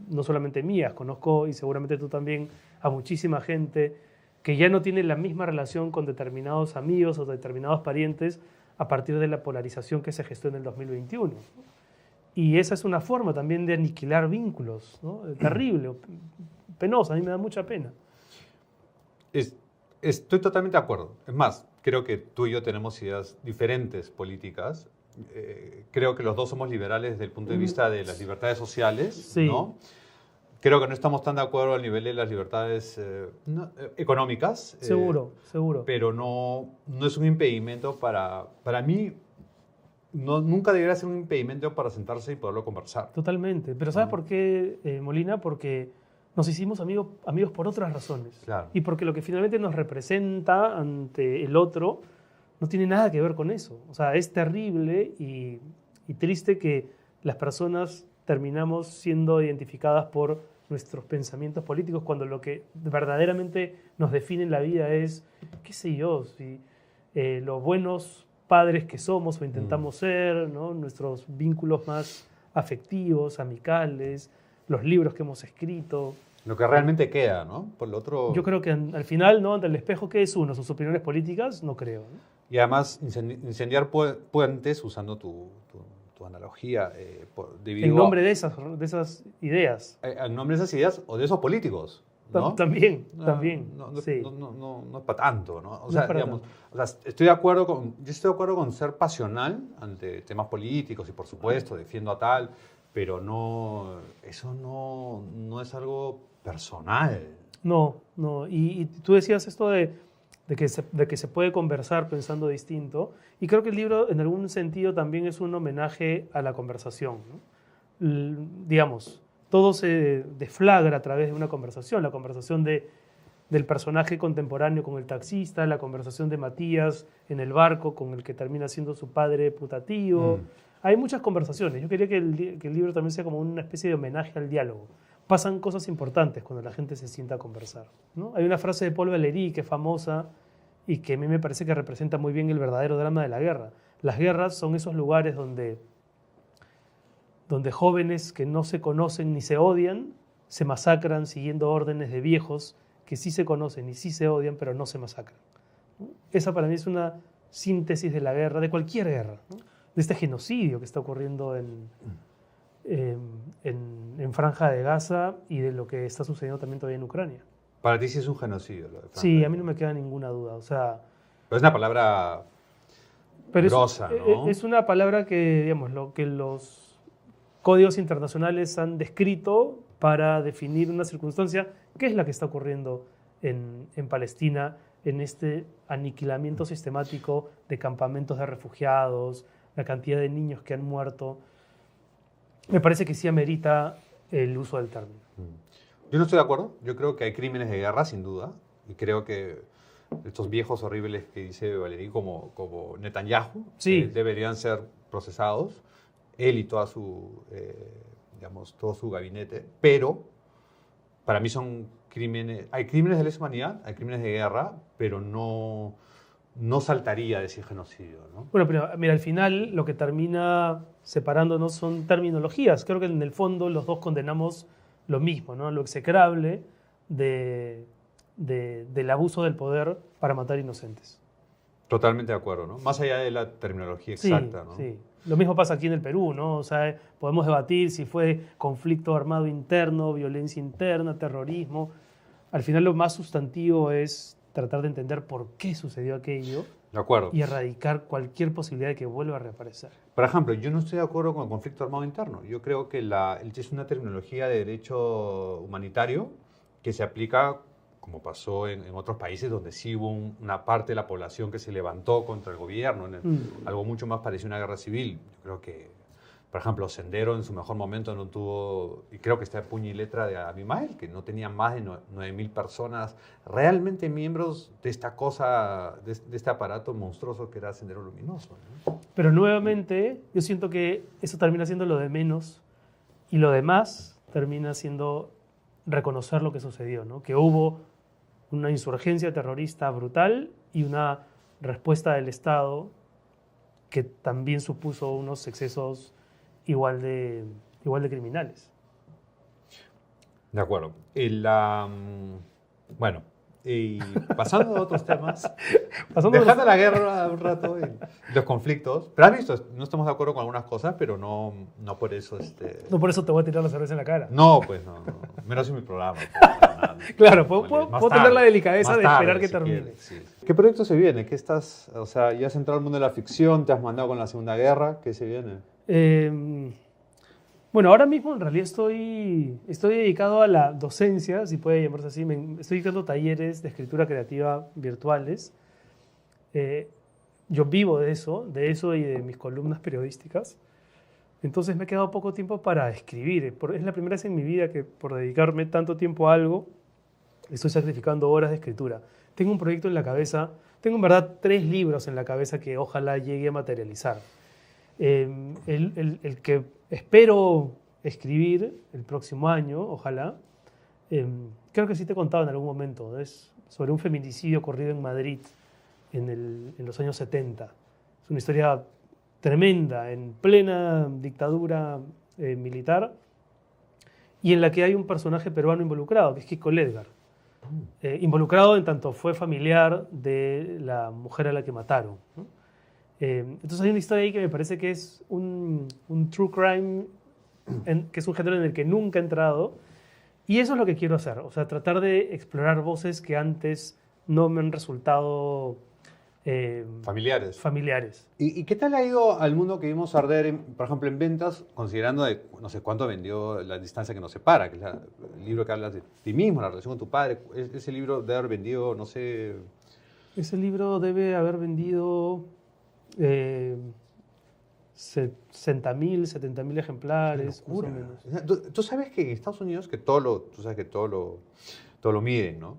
No solamente mías, conozco, y seguramente tú también, a muchísima gente que ya no tiene la misma relación con determinados amigos o determinados parientes a partir de la polarización que se gestó en el 2021. Y esa es una forma también de aniquilar vínculos, ¿no? Terrible, penosa, a mí me da mucha pena.
Estoy totalmente de acuerdo. Es más, creo que tú y yo tenemos ideas diferentes políticas. Creo que los dos somos liberales desde el punto de vista de las libertades sociales,
sí,
¿no? Creo que no estamos tan de acuerdo al nivel de las libertades económicas.
Seguro.
Pero no es un impedimento para mí. Nunca debería ser un impedimento para sentarse y poderlo conversar.
Totalmente. Pero ¿sabes por qué, Molina? Porque nos hicimos amigos por otras razones.
Claro.
Y porque lo que finalmente nos representa ante el otro no tiene nada que ver con eso. O sea, es terrible y triste que las personas terminamos siendo identificadas por nuestros pensamientos políticos cuando lo que verdaderamente nos define en la vida es, qué sé yo, si, los buenos padres que somos o intentamos ser, ¿no? Nuestros vínculos más afectivos, amicales, los libros que hemos escrito.
Lo que realmente queda, ¿no? Por lo otro...
Yo creo que al final, ¿no? Ante el espejo, ¿qué es uno? ¿Sus opiniones políticas? No creo, ¿no?
Y además incendiar puentes, usando tu analogía, debido
En nombre de esas ideas.
en nombre de esas ideas o de esos políticos, ¿no?
También,
No,
también.
No,
Sí.
no es para tanto, ¿no? O
No
sea,
es para
digamos,
tanto.
o sea, yo estoy de acuerdo con ser pasional ante temas políticos y, por supuesto, defiendo a tal, pero eso no es algo personal.
No. Y tú decías esto de que se puede conversar pensando distinto. Y creo que el libro, en algún sentido, también es un homenaje a la conversación, ¿no? Digamos, todo se desflagra a través de una conversación. La conversación del personaje contemporáneo con el taxista, la conversación de Matías en el barco con el que termina siendo su padre putativo. Hay muchas conversaciones. Yo quería que el libro también sea como una especie de homenaje al diálogo. Pasan cosas importantes cuando la gente se sienta a conversar, ¿no? Hay una frase de Paul Valéry que es famosa y que a mí me parece que representa muy bien el verdadero drama de la guerra. Las guerras son esos lugares donde jóvenes que no se conocen ni se odian se masacran siguiendo órdenes de viejos que sí se conocen y sí se odian, pero no se masacran, ¿no? Esa para mí es una síntesis de la guerra, de cualquier guerra, ¿no? De este genocidio que está ocurriendo en Franja de Gaza y de lo que está sucediendo también todavía en Ucrania.
Para ti sí es un genocidio lo de Franja.
Sí, a mí no me queda ninguna duda. O sea,
Pero es una palabra grosa, ¿no?
Es una palabra que, digamos, lo que los códigos internacionales han descrito para definir una circunstancia que es la que está ocurriendo en Palestina, en este aniquilamiento sistemático de campamentos de refugiados, la cantidad de niños que han muerto. Me parece que sí amerita el uso del término.
Yo no estoy de acuerdo. Yo creo que hay crímenes de guerra, sin duda. Y creo que estos viejos horribles que dice Valéry, como Netanyahu,
Sí.
deberían ser procesados. Él y todo su gabinete. Pero para mí son crímenes. Hay crímenes de lesa humanidad, hay crímenes de guerra, pero no saltaría a decir genocidio, ¿no?
Bueno, pero mira, al final lo que termina separándonos son terminologías. Creo que en el fondo los dos condenamos lo mismo, ¿no? Lo execrable del abuso del poder para matar inocentes.
Totalmente de acuerdo, ¿no? Más allá de la terminología exacta,
Sí,
¿no?
sí. Lo mismo pasa aquí en el Perú, ¿no? O sea, podemos debatir si fue conflicto armado interno, violencia interna, terrorismo. Al final lo más sustantivo es tratar de entender por qué sucedió aquello
De acuerdo.
y erradicar cualquier posibilidad de que vuelva a reaparecer.
Por ejemplo, yo no estoy de acuerdo con el conflicto armado interno. Yo creo que es una terminología de derecho humanitario que se aplica, como pasó en otros países, donde sí hubo una parte de la población que se levantó contra el gobierno, algo mucho más parecido a una guerra civil. Yo creo que, por ejemplo, Sendero en su mejor momento no tuvo, y creo que está de puño y letra de Abimael, que no tenía más de 9.000 personas realmente miembros de esta cosa, de este aparato monstruoso que era Sendero Luminoso, ¿no?
Pero nuevamente yo siento que eso termina siendo lo de menos y lo demás termina siendo reconocer lo que sucedió, ¿no? Que hubo una insurgencia terrorista brutal y una respuesta del Estado que también supuso unos excesos igual de criminales.
De acuerdo. Bueno, y pasando a otros temas, dejando la guerra un rato y los conflictos, pero has visto, no estamos de acuerdo con algunas cosas, pero no por eso...
No por eso te voy a tirar la cerveza en la cara.
No, pues no. Menos en mi programa.
Claro, puedo tener la delicadeza de esperar que termine.
Quieres, sí. ¿Qué proyecto se viene? ¿Qué estás, o sea, ya has entrado al mundo de la ficción, te has mandado con la Segunda Guerra? ¿Qué se viene?
Bueno, ahora mismo en realidad estoy dedicado a la docencia, si puede llamarse así. Estoy dictando talleres de escritura creativa virtuales. Yo vivo de eso y de mis columnas periodísticas. Entonces me ha quedado poco tiempo para escribir. Es la primera vez en mi vida que por dedicarme tanto tiempo a algo, estoy sacrificando horas de escritura. Tengo un proyecto en la cabeza, tengo en verdad 3 libros en la cabeza que ojalá llegue a materializar. El que espero escribir el próximo año, ojalá, creo que sí te he contado en algún momento, es sobre un feminicidio ocurrido en Madrid en los años 70. Es una historia tremenda, en plena dictadura militar, y en la que hay un personaje peruano involucrado, que es Kiko Ledgar. Involucrado en tanto fue familiar de la mujer a la que mataron, ¿no? Entonces hay una historia ahí que me parece que es un true crime, que es un género en el que nunca he entrado, y eso es lo que quiero hacer, o sea, tratar de explorar voces que antes no me han resultado familiares.
¿Y qué tal ha ido al mundo que vimos arder, por ejemplo, en ventas, considerando no sé cuánto vendió la distancia que nos separa, que es el libro que hablas de ti mismo, la relación con tu padre? Ese libro debe haber vendido, no sé...
Ese libro debe haber vendido 60.000, 70.000 ejemplares, más o menos.
Tú sabes que en Estados Unidos, tú sabes que todo lo miden, ¿no?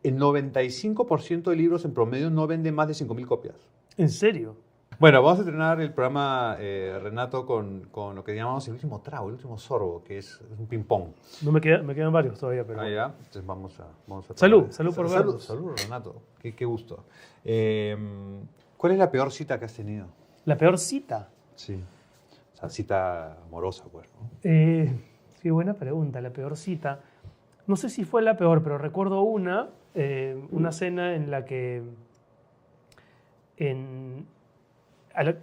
El 95% de libros en promedio no venden más de 5.000 copias.
¿En serio?
Bueno, vamos a estrenar el programa, Renato, con lo que llamamos el último trago, el último sorbo, que es un ping-pong.
No me quedan varios todavía, pero...
Ah, ya. Entonces vamos a
Salud por vernos.
Salud, Renato. Qué gusto. ¿Cuál es la peor cita que has tenido?
¿La peor cita?
Sí. O sea, cita amorosa, pues, ¿no?
Sí, buena pregunta. La peor cita. No sé si fue la peor, pero recuerdo una cena en la que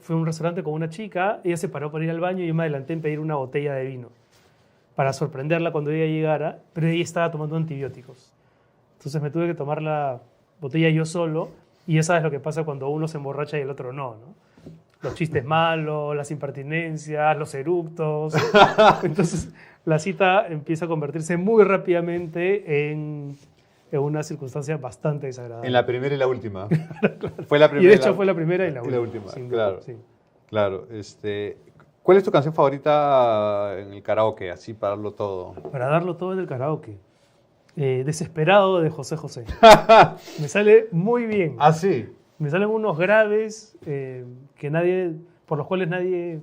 fue a un restaurante con una chica, ella se paró para ir al baño y yo me adelanté en pedir una botella de vino para sorprenderla cuando ella llegara, pero ella estaba tomando antibióticos. Entonces me tuve que tomar la botella yo solo, y ya sabes lo que pasa cuando uno se emborracha y el otro no, ¿no? Los chistes malos, las impertinencias, los eructos. Entonces la cita empieza a convertirse muy rápidamente en una circunstancia bastante desagradable.
En la primera y la última.
Claro.
Fue la primera
Y de hecho fue la primera y la última.
Sin
duda,
claro.
Sí.
Claro. ¿Cuál es tu canción favorita en el karaoke? Así para darlo todo.
Para darlo todo en el karaoke. Desesperado de José José. Me sale muy bien.
¿Ah, sí?
Me salen unos graves por los cuales nadie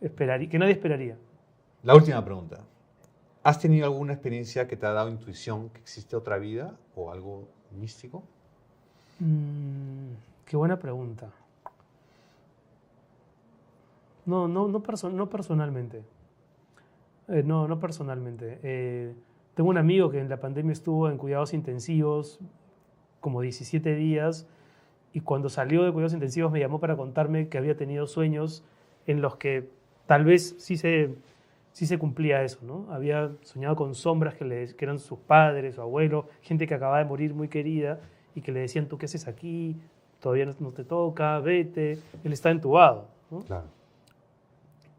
esperaría.
La última pregunta. ¿Has tenido alguna experiencia que te ha dado intuición que existe otra vida o algo místico?
Qué buena pregunta. No personalmente. No personalmente. Tengo un amigo que en la pandemia estuvo en cuidados intensivos como 17 días, y cuando salió de cuidados intensivos me llamó para contarme que había tenido sueños en los que tal vez sí se cumplía eso, ¿no? Había soñado con sombras que eran sus padres o abuelos, gente que acababa de morir muy querida y que le decían: ¿tú qué haces aquí? Todavía no te toca, vete. Él está entubado, ¿no?
Claro.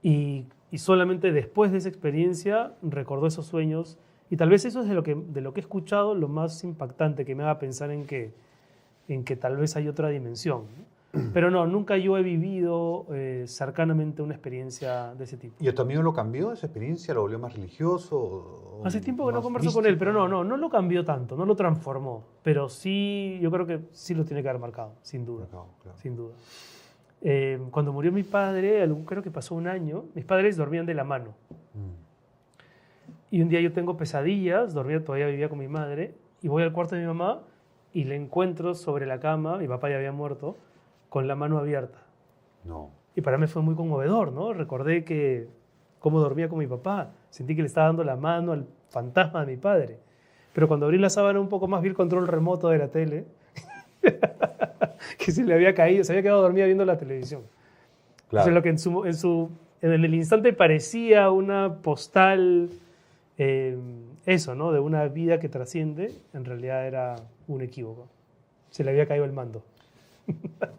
Y solamente después de esa experiencia recordó esos sueños, y tal vez eso es de lo que he escuchado lo más impactante, que me haga pensar en que tal vez hay otra dimensión, ¿no? Pero no, nunca yo he vivido cercanamente una experiencia de ese tipo.
¿Y a tu amigo lo cambió esa experiencia? ¿Lo volvió más religioso?
Hace tiempo que no converso con él, pero no lo cambió tanto, no lo transformó. Pero sí, yo creo que sí lo tiene que haber marcado, sin duda.
Claro.
Sin duda. Cuando murió mi padre, creo que pasó un año, mis padres dormían de la mano. Y un día yo tengo pesadillas, todavía vivía con mi madre, y voy al cuarto de mi mamá y le encuentro sobre la cama, mi papá ya había muerto, con la mano abierta.
No.
Y para mí fue muy conmovedor, ¿no? Recordé cómo dormía con mi papá. Sentí que le estaba dando la mano al fantasma de mi padre. Pero cuando abrí la sábana un poco más, vi el control remoto de la tele, que se le había caído, se había quedado dormida viendo la televisión.
Claro.
O sea, lo que en el instante parecía una postal, eso, ¿no? De una vida que trasciende, en realidad era un equívoco. Se le había caído el mando.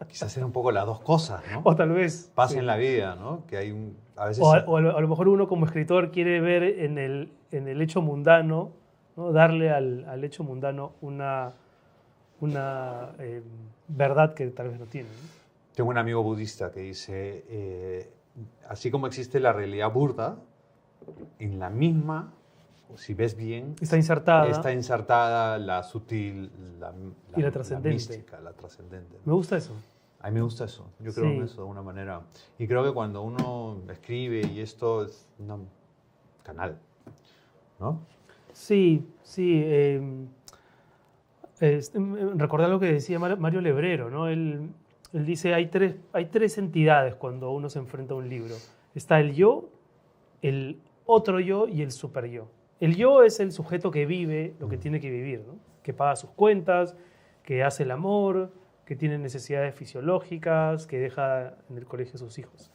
Quizás eran un poco las dos cosas, ¿no?
O tal vez...
Pasa
sí.
en la vida, ¿no? Que hay a veces...
O a lo mejor uno como escritor quiere ver en el hecho mundano, ¿no? Darle al hecho mundano una verdad que tal vez no tiene, ¿no?
Tengo un amigo budista que dice, así como existe la realidad burda, en la misma, si ves bien,
Está insertada
la sutil,
y la trascendente.
mística, la trascendente.
Me gusta eso.
A mí me gusta eso. Yo creo
Sí.
en eso de alguna manera. Y creo que cuando uno escribe y esto es un canal, ¿no?
Sí, sí. Recordar lo que decía Mario Lebrero, ¿no? Él dice, hay tres entidades cuando uno se enfrenta a un libro. Está el yo, el otro yo y el super yo. El yo es el sujeto que vive lo que tiene que vivir, ¿no? Que paga sus cuentas, que hace el amor, que tiene necesidades fisiológicas, que deja en el colegio a sus hijos.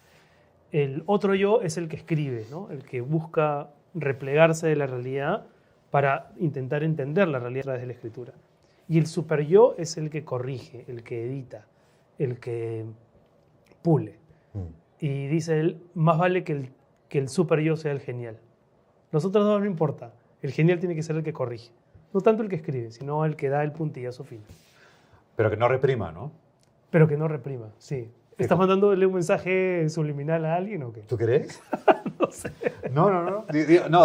El otro yo es el que escribe, ¿no? El que busca replegarse de la realidad para intentar entender la realidad a través de la escritura. Y el super yo es el que corrige, el que edita, el que pule. Y dice él, más vale que el super yo sea el genial. Los otros dos no importa. El genial tiene que ser el que corrige. No tanto el que escribe, sino el que da el puntillazo final.
Pero que no reprima, ¿no?
Pero que no reprima, sí. ¿Estás mandándole un mensaje subliminal a alguien o qué?
¿Tú crees?
No sé.
No.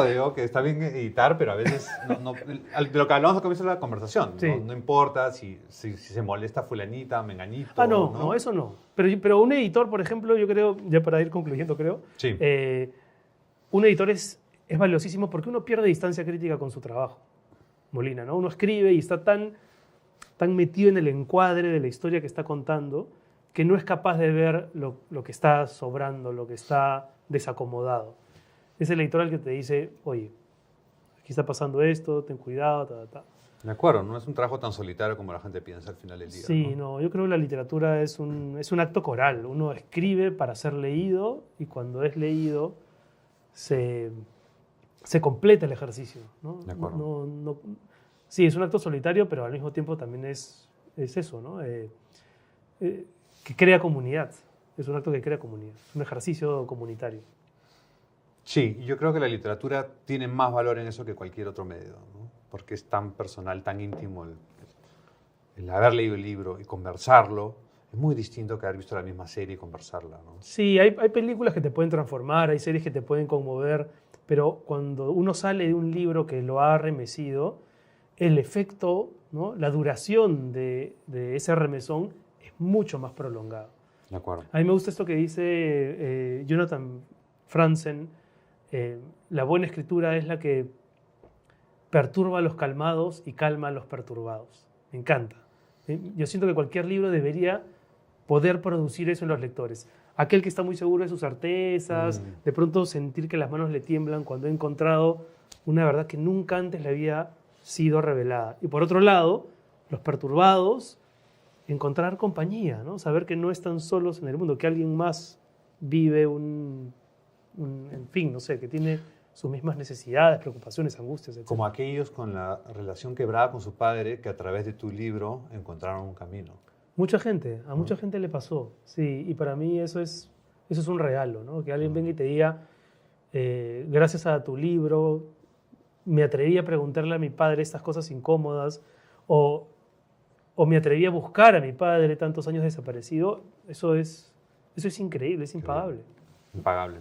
Digo que está bien editar, pero a veces de lo que hablamos al comienzo de la conversación.
Sí.
No importa si se molesta fulanita, menganito.
No, eso no. Pero un editor, por ejemplo, yo creo, ya para ir concluyendo,
Sí.
Un editor es valiosísimo porque uno pierde distancia crítica con su trabajo, Molina, ¿no? Uno escribe y está tan metido en el encuadre de la historia que está contando que no es capaz de ver lo que está sobrando, lo que está desacomodado. Es el editor el que te dice, oye, aquí está pasando esto, ten cuidado,
De acuerdo, no es un trabajo tan solitario como la gente piensa al final del día.
Sí, no, yo creo que la literatura es un acto coral. Uno escribe para ser leído y cuando es leído se completa el ejercicio, ¿no?
De acuerdo.
Sí, es un acto solitario, pero al mismo tiempo también es eso, ¿no? Que crea comunidad. Es un acto que crea comunidad, un ejercicio comunitario.
Sí, yo creo que la literatura tiene más valor en eso que cualquier otro medio, ¿no? Porque es tan personal, tan íntimo el haber leído el libro y conversarlo. Es muy distinto que haber visto la misma serie y conversarla, ¿no?
Sí, hay películas que te pueden transformar, hay series que te pueden conmover, pero cuando uno sale de un libro que lo ha remecido, el efecto, ¿no? La duración de ese remesón es mucho más prolongado.
De acuerdo.
A mí me gusta esto que dice Jonathan Franzen, la buena escritura es la que perturba a los calmados y calma a los perturbados. Me encanta. Yo siento que cualquier libro debería poder producir eso en los lectores. Aquel que está muy seguro de sus certezas, de pronto sentir que las manos le tiemblan cuando ha encontrado una verdad que nunca antes le había sido revelada. Y por otro lado, los perturbados, encontrar compañía, ¿no? Saber que no están solos en el mundo, que alguien más vive en fin, no sé, que tiene sus mismas necesidades, preocupaciones, angustias, etc.
Como aquellos con la relación quebrada con su padre que a través de tu libro encontraron un camino.
Mucha gente, a mucha gente le pasó, sí, y para mí eso es un regalo, ¿no? Que alguien venga y te diga, gracias a tu libro, me atreví a preguntarle a mi padre estas cosas incómodas, o me atreví a buscar a mi padre tantos años desaparecido. Eso es increíble, es impagable.
Impagable.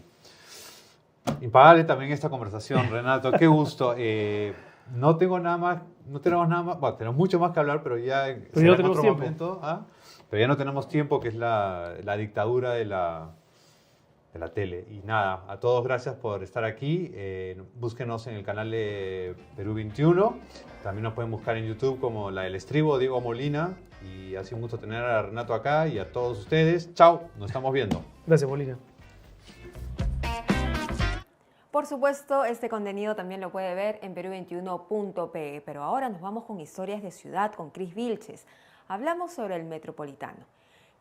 Impagable también esta conversación, Renato. Qué gusto. No tenemos nada más, bueno, tenemos mucho más que hablar, pero ya será
no
en
tenemos
otro
tiempo.
momento. Pero ya no tenemos tiempo, que es la dictadura de la tele. Y nada, a todos gracias por estar aquí. Búsquenos en el canal de Perú 21. También nos pueden buscar en YouTube como La del Estribo, Diego Molina. Y ha sido un gusto tener a Renato acá y a todos ustedes. Chao, nos estamos viendo.
Gracias, Molina.
Por supuesto, este contenido también lo puede ver en peru21.pe, pero ahora nos vamos con historias de ciudad con Cris Vilches. Hablamos sobre el Metropolitano.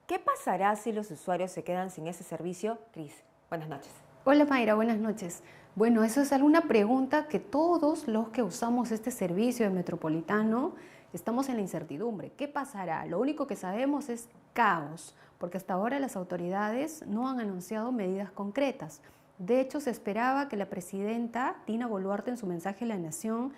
¿Qué pasará si los usuarios se quedan sin ese servicio? Cris, buenas noches.
Hola Mayra, buenas noches. Bueno, eso es alguna pregunta que todos los que usamos este servicio de Metropolitano estamos en la incertidumbre. ¿Qué pasará? Lo único que sabemos es caos, porque hasta ahora las autoridades no han anunciado medidas concretas. De hecho, se esperaba que la presidenta Dina Boluarte en su mensaje a la Nación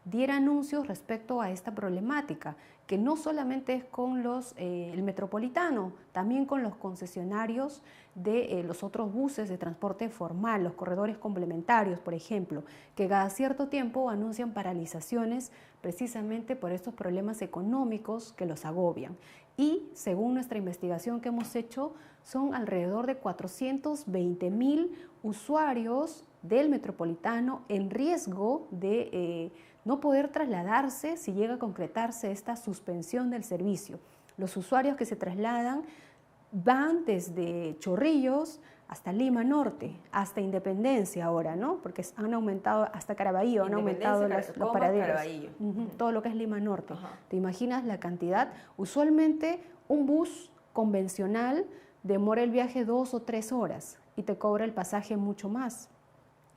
diera anuncios respecto a esta problemática, que no solamente es con el Metropolitano, también con los concesionarios de los otros buses de transporte formal, los corredores complementarios, por ejemplo, que cada cierto tiempo anuncian paralizaciones precisamente por estos problemas económicos que los agobian. Y según nuestra investigación que hemos hecho, son alrededor de 420.000 usuarios del metropolitano en riesgo de no poder trasladarse si llega a concretarse esta suspensión del servicio. Los usuarios que se trasladan van desde Chorrillos hasta Lima Norte, hasta Independencia ahora, ¿no? Porque han aumentado, hasta Caraballo, han aumentado los paraderos. Todo lo que es Lima Norte.
Ajá.
¿Te imaginas la cantidad? Usualmente un bus convencional demora el viaje 2 o 3 horas y te cobra el pasaje mucho más.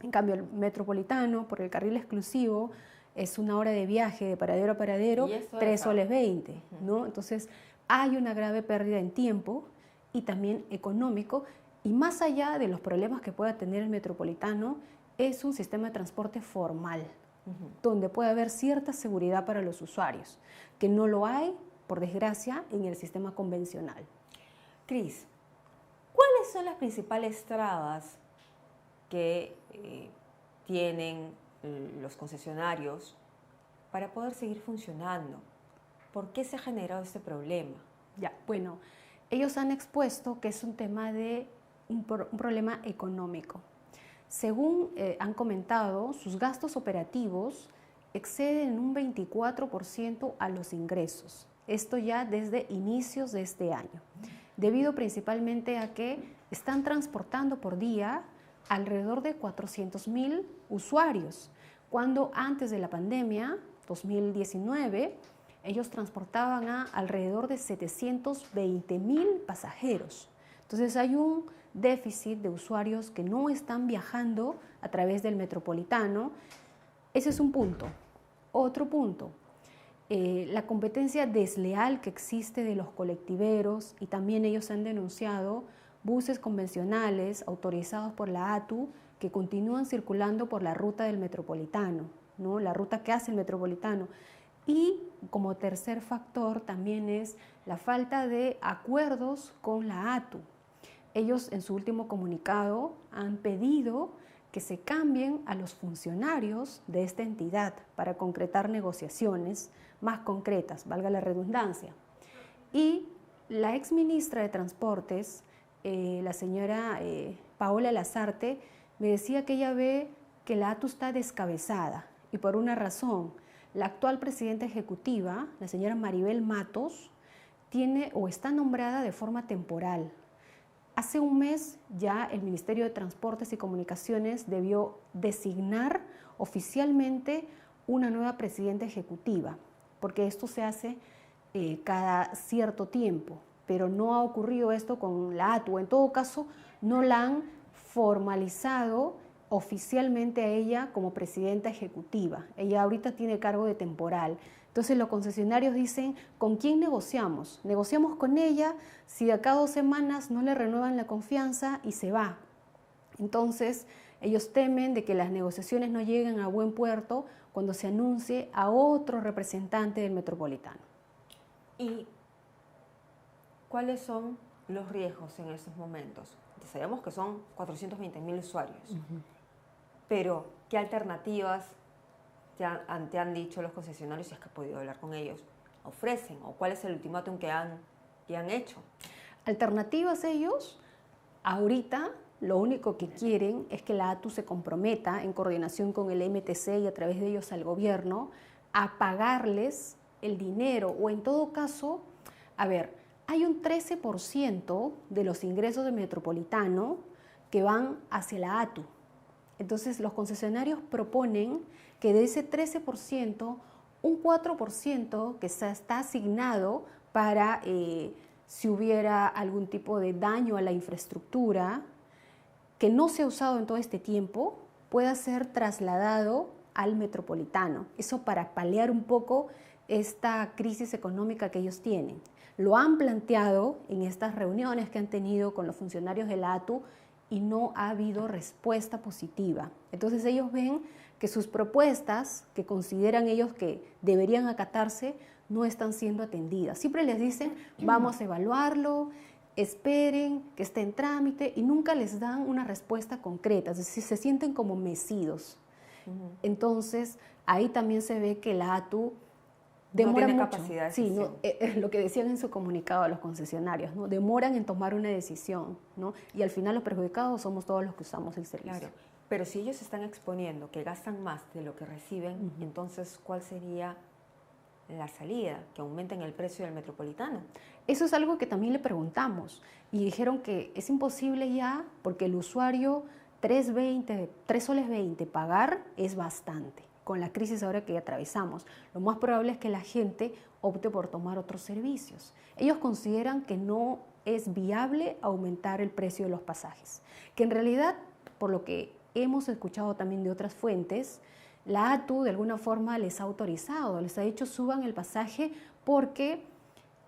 En cambio, el metropolitano, por el carril exclusivo, es 1 hora de viaje de paradero a paradero, 3 soles 20, ¿no? Entonces, hay una grave pérdida en tiempo y también económico, y más allá de los problemas que pueda tener el metropolitano, es un sistema de transporte formal, donde puede haber cierta seguridad para los usuarios, que no lo hay, por desgracia, en el sistema convencional.
Cris, ¿cuáles son las principales trabas que tienen los concesionarios para poder seguir funcionando? ¿Por qué se ha generado este problema?
Ya, bueno, ellos han expuesto que es un tema de un problema económico. Según han comentado, sus gastos operativos exceden un 24% a los ingresos. Esto ya desde inicios de este año, debido principalmente a que están transportando por día alrededor de 400.000 usuarios, cuando antes de la pandemia, 2019, ellos transportaban a alrededor de 720.000 pasajeros. Entonces hay un déficit de usuarios que no están viajando a través del metropolitano. Ese es un punto. Otro punto, la competencia desleal que existe de los colectiveros, y también ellos han denunciado buses convencionales autorizados por la ATU que continúan circulando por la ruta del metropolitano, ¿no? La ruta que hace el metropolitano. Y como tercer factor también es la falta de acuerdos con la ATU. Ellos en su último comunicado han pedido que se cambien a los funcionarios de esta entidad para concretar negociaciones más concretas, valga la redundancia. Y la exministra de Transportes, la señora Paola Lazarte, me decía que ella ve que la ATU está descabezada, y por una razón. La actual presidenta ejecutiva, la señora Maribel Matos, tiene o está nombrada de forma temporal. Hace un mes ya el Ministerio de Transportes y Comunicaciones debió designar oficialmente una nueva presidenta ejecutiva, porque esto se hace cada cierto tiempo, pero no ha ocurrido esto con la ATU. En todo caso, no la han formalizado oficialmente a ella como presidenta ejecutiva. Ella ahorita tiene cargo de temporal. Entonces los concesionarios dicen, ¿con quién negociamos? Negociamos con ella, si de acá 2 semanas no le renuevan la confianza y se va. Entonces ellos temen de que las negociaciones no lleguen a buen puerto cuando se anuncie a otro representante del metropolitano.
¿Y cuáles son los riesgos en estos momentos? Sabemos que son 420.000 usuarios. Pero, ¿qué alternativas te han dicho los concesionarios, si es que has podido hablar con ellos, ofrecen? ¿O cuál es el ultimátum que han hecho?
Alternativas ellos, ahorita, lo único que quieren es que la ATU se comprometa en coordinación con el MTC y a través de ellos al gobierno a pagarles el dinero, o en todo caso, a ver, hay un 13% de los ingresos del metropolitano que van hacia la ATU. Entonces, los concesionarios proponen que de ese 13%, un 4% que está asignado para si hubiera algún tipo de daño a la infraestructura que no se ha usado en todo este tiempo, pueda ser trasladado al metropolitano. Eso para paliar un poco esta crisis económica que ellos tienen. Lo han planteado en estas reuniones que han tenido con los funcionarios de la ATU y no ha habido respuesta positiva. Entonces ellos ven que sus propuestas, que consideran ellos que deberían acatarse, no están siendo atendidas. Siempre les dicen, vamos a evaluarlo, esperen, que esté en trámite, y nunca les dan una respuesta concreta, es decir, se sienten como mecidos. Entonces, ahí también se ve que la ATU demora
no tiene
mucho.
capacidad de
Sí,
decisión.
lo que decían en su comunicado a los concesionarios, ¿no? Demoran en tomar una decisión, ¿no? Y al final los perjudicados somos todos los que usamos el servicio.
Claro. Pero si ellos están exponiendo que gastan más de lo que reciben, entonces, ¿cuál sería la salida? ¿Que aumenten el precio del metropolitano?
Eso es algo que también le preguntamos y dijeron que es imposible ya porque el usuario 3 soles 20 pagar es bastante. Con la crisis ahora que atravesamos, lo más probable es que la gente opte por tomar otros servicios. Ellos consideran que no es viable aumentar el precio de los pasajes, que en realidad, por lo que hemos escuchado también de otras fuentes, la ATU de alguna forma les ha autorizado, les ha dicho suban el pasaje porque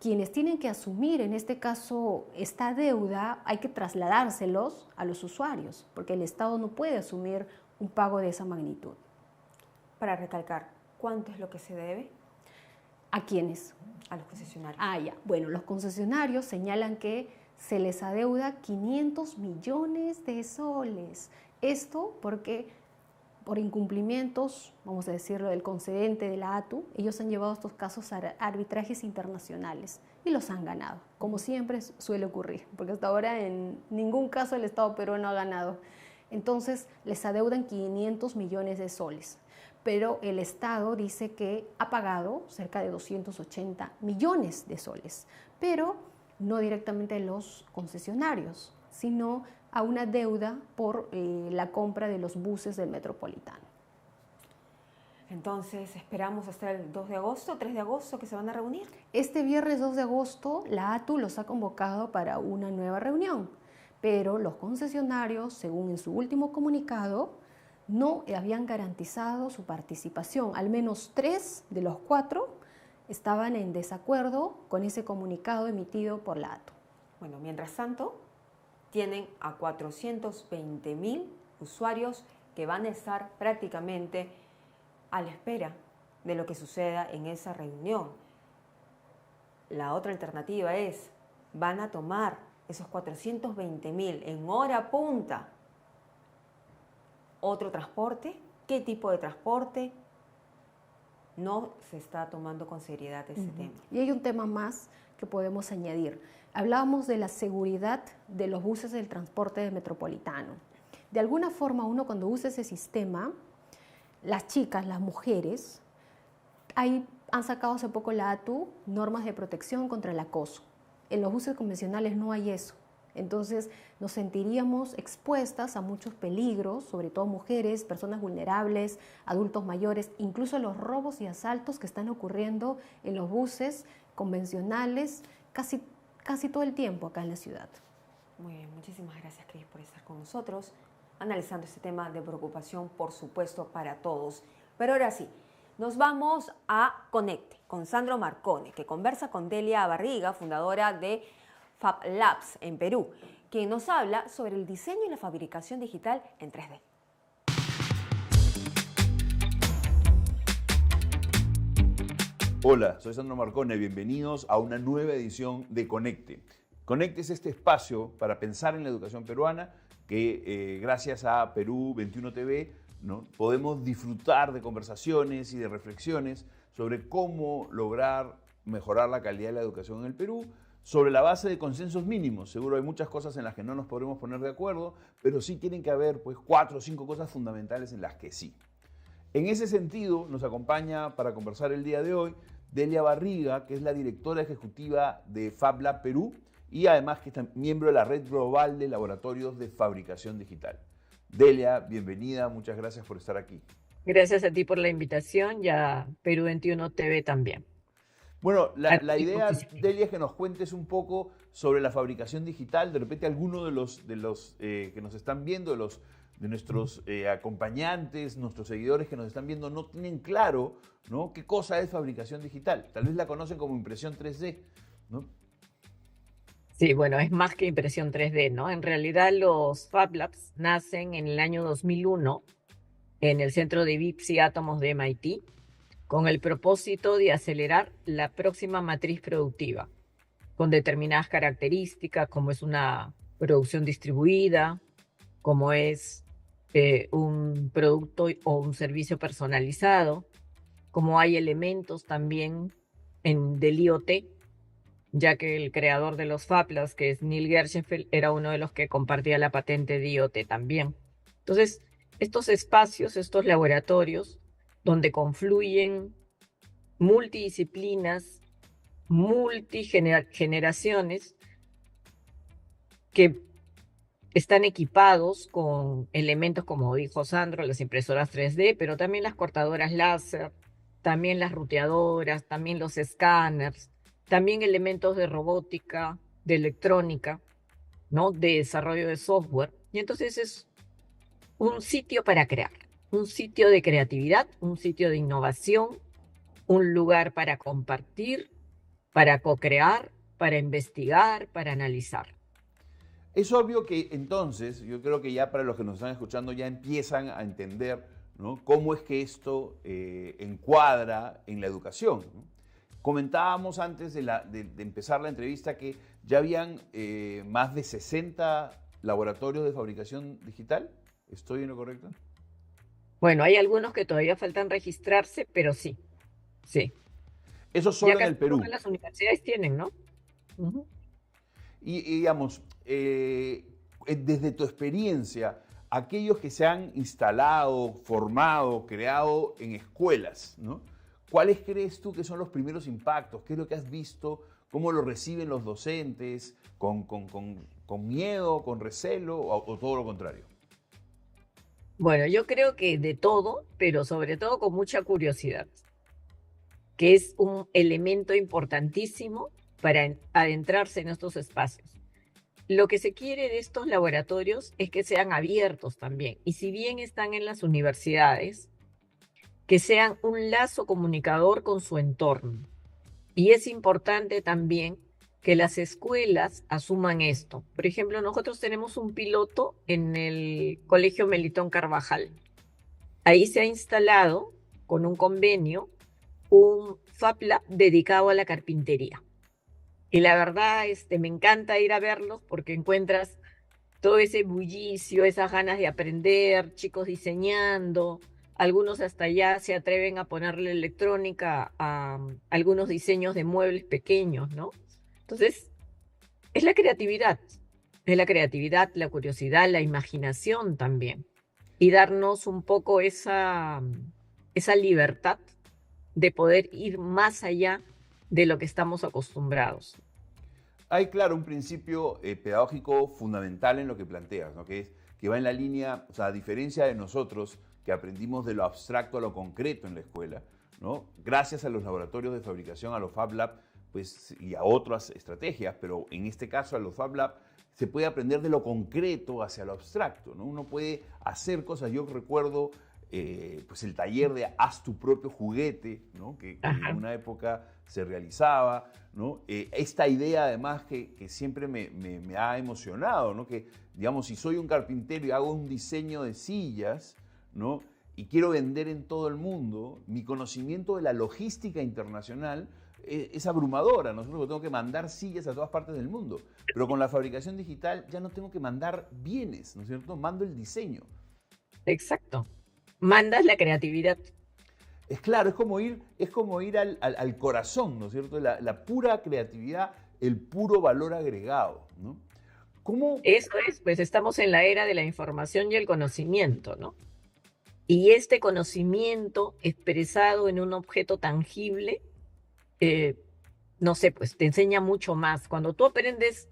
quienes tienen que asumir en este caso esta deuda hay que trasladárselos a los usuarios, porque el Estado no puede asumir un pago de esa magnitud.
Para recalcar, ¿cuánto es lo que se debe?
¿A quiénes?
A los concesionarios.
Ya. Bueno, los concesionarios señalan que se les adeuda 500 millones de soles. Esto porque por incumplimientos, vamos a decirlo, del concedente de la ATU, ellos han llevado estos casos a arbitrajes internacionales y los han ganado, como siempre suele ocurrir, porque hasta ahora en ningún caso el Estado peruano ha ganado. Entonces les adeudan 500 millones de soles, pero el Estado dice que ha pagado cerca de 280 millones de soles, pero no directamente a los concesionarios, sino a una deuda por la compra de los buses del Metropolitano.
Entonces, esperamos hasta el 2 de agosto, 3 de agosto, que se van a reunir.
Este viernes 2 de agosto, la ATU los ha convocado para una nueva reunión, pero los concesionarios, según en su último comunicado, no habían garantizado su participación. Al menos 3 de los 4 estaban en desacuerdo con ese comunicado emitido por la ATU.
Bueno, mientras tanto, tienen a 420.000 usuarios que van a estar prácticamente a la espera de lo que suceda en esa reunión. La otra alternativa es, van a tomar esos 420.000 en hora punta otro transporte. ¿Qué tipo de transporte? No se está tomando con seriedad ese tema.
Y hay un tema más que podemos añadir. Hablábamos de la seguridad de los buses del transporte metropolitano. De alguna forma, uno cuando usa ese sistema, las chicas, las mujeres, han sacado hace poco la ATU normas de protección contra el acoso. En los buses convencionales no hay eso. Entonces nos sentiríamos expuestas a muchos peligros, sobre todo mujeres, personas vulnerables, adultos mayores, incluso los robos y asaltos que están ocurriendo en los buses convencionales casi todo el tiempo acá en la ciudad.
Muy bien, muchísimas gracias, Cris, por estar con nosotros, analizando este tema de preocupación, por supuesto, para todos. Pero ahora sí, nos vamos a Conecte con Sandro Marcone, que conversa con Delia Barriga, fundadora de Fab Labs en Perú, quien nos habla sobre el diseño y la fabricación digital en 3D.
Hola, soy Sandro Marcone, bienvenidos a una nueva edición de Conecte. Conecte es este espacio para pensar en la educación peruana que gracias a Perú 21 TV, ¿no?, podemos disfrutar de conversaciones y de reflexiones sobre cómo lograr mejorar la calidad de la educación en el Perú, sobre la base de consensos mínimos. Seguro hay muchas cosas en las que no nos podremos poner de acuerdo, pero sí tienen que haber 4 o 5 cosas fundamentales en las que sí. En ese sentido, nos acompaña para conversar el día de hoy Delia Barriga, que es la directora ejecutiva de Fab Lab Perú y además que es miembro de la red global de laboratorios de fabricación digital. Delia, bienvenida, muchas gracias por estar aquí.
Gracias a ti por la invitación y a Perú 21 TV también.
Bueno, la idea, Delia, es que nos cuentes un poco sobre la fabricación digital. De repente alguno de los que nos están viendo, de nuestros acompañantes, nuestros seguidores que nos están viendo, no tienen claro, ¿no?, qué cosa es fabricación digital. Tal vez la conocen como impresión 3D, ¿no?
Sí, bueno, es más que impresión 3D, ¿no? En realidad los Fab Labs nacen en el año 2001 en el centro de bits y átomos de MIT con el propósito de acelerar la próxima matriz productiva con determinadas características, como es una producción distribuida, como es un producto o un servicio personalizado, como hay elementos también del IoT, ya que el creador de los Fab Labs, que es Neil Gershenfeld, era uno de los que compartía la patente de IoT también. Entonces, estos espacios, estos laboratorios, donde confluyen multidisciplinas, multigeneraciones, que están equipados con elementos, como dijo Sandro, las impresoras 3D, pero también las cortadoras láser, también las ruteadoras, también los escáneres, también elementos de robótica, de electrónica, ¿no? De desarrollo de software. Y entonces es un sitio para crear, un sitio de creatividad, un sitio de innovación, un lugar para compartir, para co-crear, para investigar, para analizar.
Es obvio que entonces, yo creo que ya para los que nos están escuchando ya empiezan a entender, ¿no?, cómo es que esto encuadra en la educación, ¿no? Comentábamos antes de empezar la entrevista que ya habían más de 60 laboratorios de fabricación digital. ¿Estoy en lo correcto?
Bueno, hay algunos que todavía faltan registrarse, pero sí, sí.
Eso solo
Ya
en el
casi
Perú.
todas las universidades tienen, ¿no? Ujú.
Y digamos, desde tu experiencia, aquellos que se han instalado, formado, creado en escuelas, ¿no?, ¿cuáles crees tú que son los primeros impactos? ¿Qué es lo que has visto? ¿Cómo lo reciben los docentes? ¿Con miedo, con recelo o todo lo contrario?
Bueno, yo creo que de todo, pero sobre todo con mucha curiosidad, que es un elemento importantísimo para adentrarse en estos espacios. Lo que se quiere de estos laboratorios es que sean abiertos también. Y si bien están en las universidades, que sean un lazo comunicador con su entorno. Y es importante también que las escuelas asuman esto. Por ejemplo, nosotros tenemos un piloto en el Colegio Melitón Carvajal. Ahí se ha instalado, con un convenio, un Fab Lab dedicado a la carpintería. Y la verdad, me encanta ir a verlos porque encuentras todo ese bullicio, esas ganas de aprender, chicos diseñando. Algunos hasta ya se atreven a ponerle electrónica a algunos diseños de muebles pequeños, ¿no? Entonces, es la creatividad, la curiosidad, la imaginación también. Y darnos un poco esa libertad de poder ir más allá de lo que estamos acostumbrados.
Hay, claro, un principio pedagógico fundamental en lo que planteas, ¿no?, que va en la línea, o sea, a diferencia de nosotros, que aprendimos de lo abstracto a lo concreto en la escuela, ¿no?, gracias a los laboratorios de fabricación, a los Fab Lab, pues, y a otras estrategias, pero en este caso a los Fab Lab, se puede aprender de lo concreto hacia lo abstracto, ¿no? Uno puede hacer cosas. Yo recuerdo pues el taller de haz tu propio juguete, ¿no?, que en una época se realizaba, ¿no? Esta idea además que siempre me ha emocionado, ¿no?, que digamos, si soy un carpintero y hago un diseño de sillas, ¿no?, y quiero vender en todo el mundo, mi conocimiento de la logística internacional es abrumadora, ¿no? Porque tengo que mandar sillas a todas partes del mundo, pero con la fabricación digital ya no tengo que mandar bienes, ¿no es cierto? Mando el diseño.
Exacto. Mandas la creatividad.
Es claro, es como ir al corazón, ¿no es cierto? La pura creatividad, el puro valor agregado, ¿no? ¿Cómo?
Eso es, pues estamos en la era de la información y el conocimiento, ¿no? Y este conocimiento expresado en un objeto tangible, no sé, pues te enseña mucho más. Cuando tú aprendes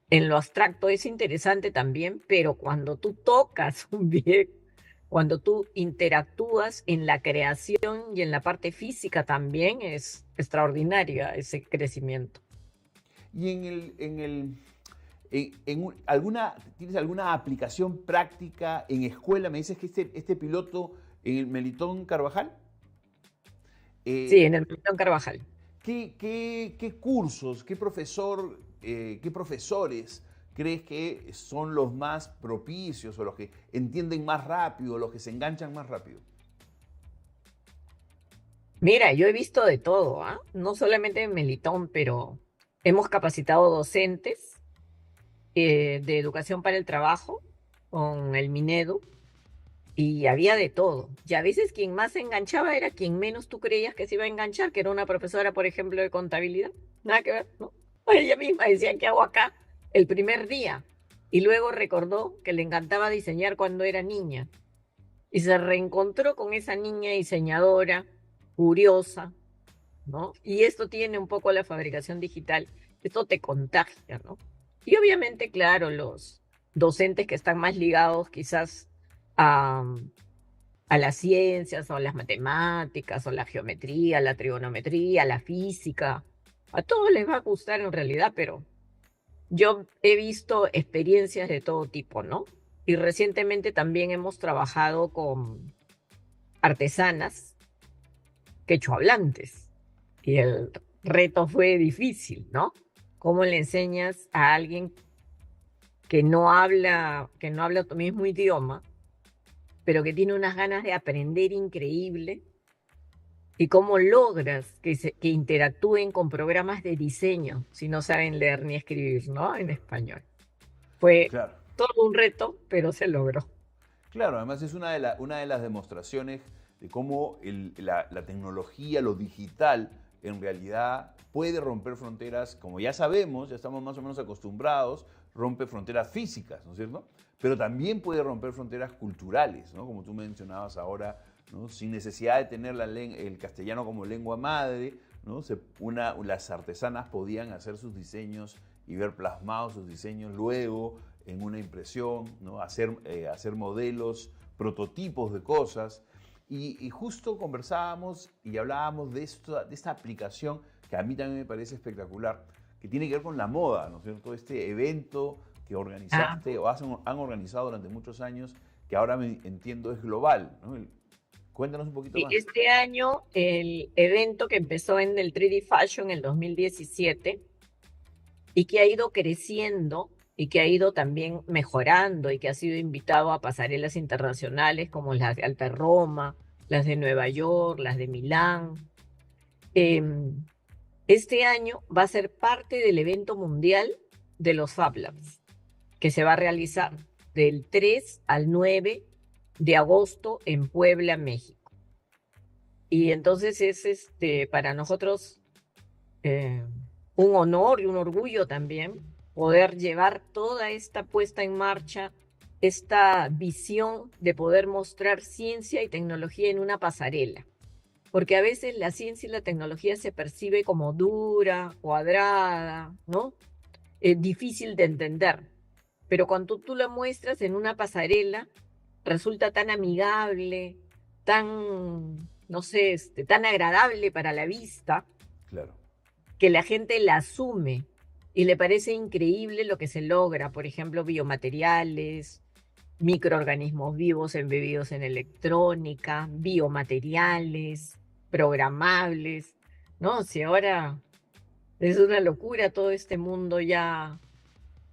en lo abstracto es interesante también, pero cuando tú tocas un bien, cuando tú interactúas en la creación y en la parte física también es extraordinaria ese crecimiento.
Y ¿tienes alguna aplicación práctica en escuela? Me dices que este piloto en el Melitón Carvajal.
Sí, en el Melitón Carvajal.
¿Qué cursos, qué profesores crees que son los más propicios o los que entienden más rápido, los que se enganchan más rápido?
Mira, yo he visto de todo, ¿ah? No solamente en Melitón, pero hemos capacitado docentes de educación para el trabajo con el Minedu y había de todo. Y a veces quien más se enganchaba era quien menos tú creías que se iba a enganchar, que era una profesora, por ejemplo, de contabilidad. Nada que ver, ¿no? Ella misma decía, ¿qué hago acá? El primer día. Y luego recordó que le encantaba diseñar cuando era niña. y se reencontró con esa niña diseñadora, curiosa, ¿no? Y esto tiene un poco la fabricación digital, esto te contagia, ¿no? Y obviamente, claro, los docentes que están más ligados quizás a las ciencias o a las matemáticas o la geometría, la trigonometría, la física, a todos les va a gustar en realidad, pero yo he visto experiencias de todo tipo, ¿no? Y recientemente también hemos trabajado con artesanas quechohablantes. Y el reto fue difícil, ¿no? ¿Cómo le enseñas a alguien que no habla tu mismo idioma, pero que tiene unas ganas de aprender increíble? ¿Y cómo logras que interactúen con programas de diseño si no saben leer ni escribir, ¿no? En español. Fue
Claro.
todo un reto, pero se logró.
Claro, además es una de las demostraciones de cómo la tecnología, lo digital, en realidad puede romper fronteras, como ya sabemos, ya estamos más o menos acostumbrados, rompe fronteras físicas, ¿no es cierto? Pero también puede romper fronteras culturales, ¿no? Como tú mencionabas ahora, ¿no? Sin necesidad de tener el castellano como lengua madre, ¿no? Las artesanas podían hacer sus diseños y ver plasmados sus diseños luego en una impresión, ¿no? Hacer modelos, prototipos de cosas. Y justo conversábamos y hablábamos de esta aplicación que a mí también me parece espectacular, que tiene que ver con la moda, ¿no es cierto? Este evento que organizaste o han organizado durante muchos años, que ahora me entiendo es global, ¿no? Cuéntanos un poquito más.
Este año el evento que empezó en el 3D Fashion en el 2017 y que ha ido creciendo y que ha ido también mejorando y que ha sido invitado a pasarelas internacionales como las de Alta Roma, las de Nueva York, las de Milán. Este año va a ser parte del evento mundial de los Fab Labs, que se va a realizar del 3 al 9 de agosto en Puebla, México. Y entonces es para nosotros un honor y un orgullo también poder llevar toda esta puesta en marcha, esta visión de poder mostrar ciencia y tecnología en una pasarela. Porque a veces la ciencia y la tecnología se percibe como dura, cuadrada, ¿no? Difícil de entender. Pero cuando tú la muestras en una pasarela, resulta tan amigable, tan, no sé, tan agradable para la vista,
Claro.
que la gente la asume y le parece increíble lo que se logra. Por ejemplo, biomateriales, microorganismos vivos embebidos en electrónica, biomateriales, programables, ¿no? Si ahora es una locura todo este mundo ya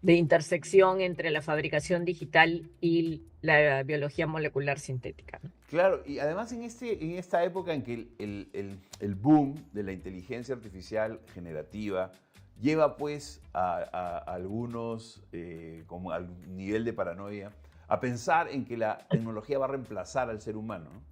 de intersección entre la fabricación digital y la biología molecular sintética, ¿no?
Claro, y además en esta época en que el boom de la inteligencia artificial generativa lleva pues a algunos, como al nivel de paranoia, a pensar en que la tecnología va a reemplazar al ser humano, ¿no?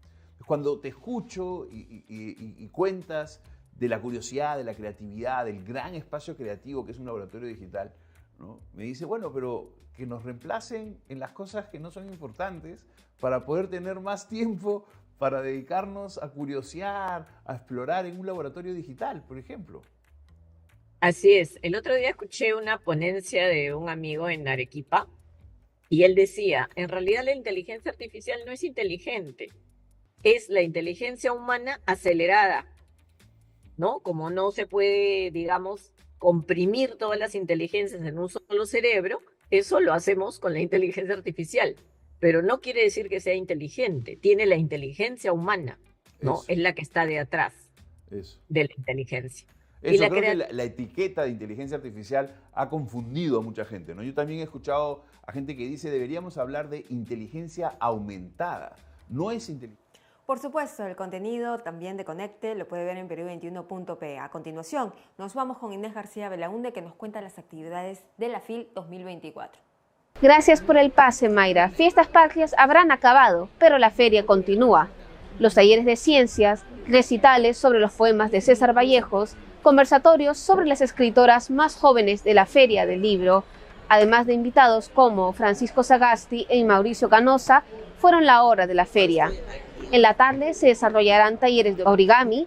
Cuando te escucho y cuentas de la curiosidad, de la creatividad, del gran espacio creativo que es un laboratorio digital, ¿no? Me dice, bueno, pero que nos reemplacen en las cosas que no son importantes para poder tener más tiempo para dedicarnos a curiosear, a explorar en un laboratorio digital, por ejemplo.
Así es. El otro día escuché una ponencia de un amigo en Arequipa y él decía, en realidad la inteligencia artificial no es inteligente, es la inteligencia humana acelerada, ¿no? Como no se puede, digamos, comprimir todas las inteligencias en un solo cerebro, eso lo hacemos con la inteligencia artificial, pero no quiere decir que sea inteligente, tiene la inteligencia humana, ¿no?
Eso.
Es la que está de atrás
Eso.
de la inteligencia.
Eso, creo que la etiqueta de inteligencia artificial ha confundido a mucha gente, ¿no? Yo también he escuchado a gente que dice deberíamos hablar de inteligencia aumentada. No es inteligencia.
Por supuesto, el contenido también de Conecte lo puede ver en Perú21.pe. A continuación, nos vamos con Inés García Belaunde, que nos cuenta las actividades de la FIL 2024.
Gracias por el pase, Mayra. Fiestas patrias habrán acabado, pero la feria continúa. Los talleres de ciencias, recitales sobre los poemas de César Vallejos, conversatorios sobre las escritoras más jóvenes de la Feria del Libro, además de invitados como Francisco Sagasti y Mauricio Canosa, fueron la hora de la feria. En la tarde se desarrollarán talleres de origami,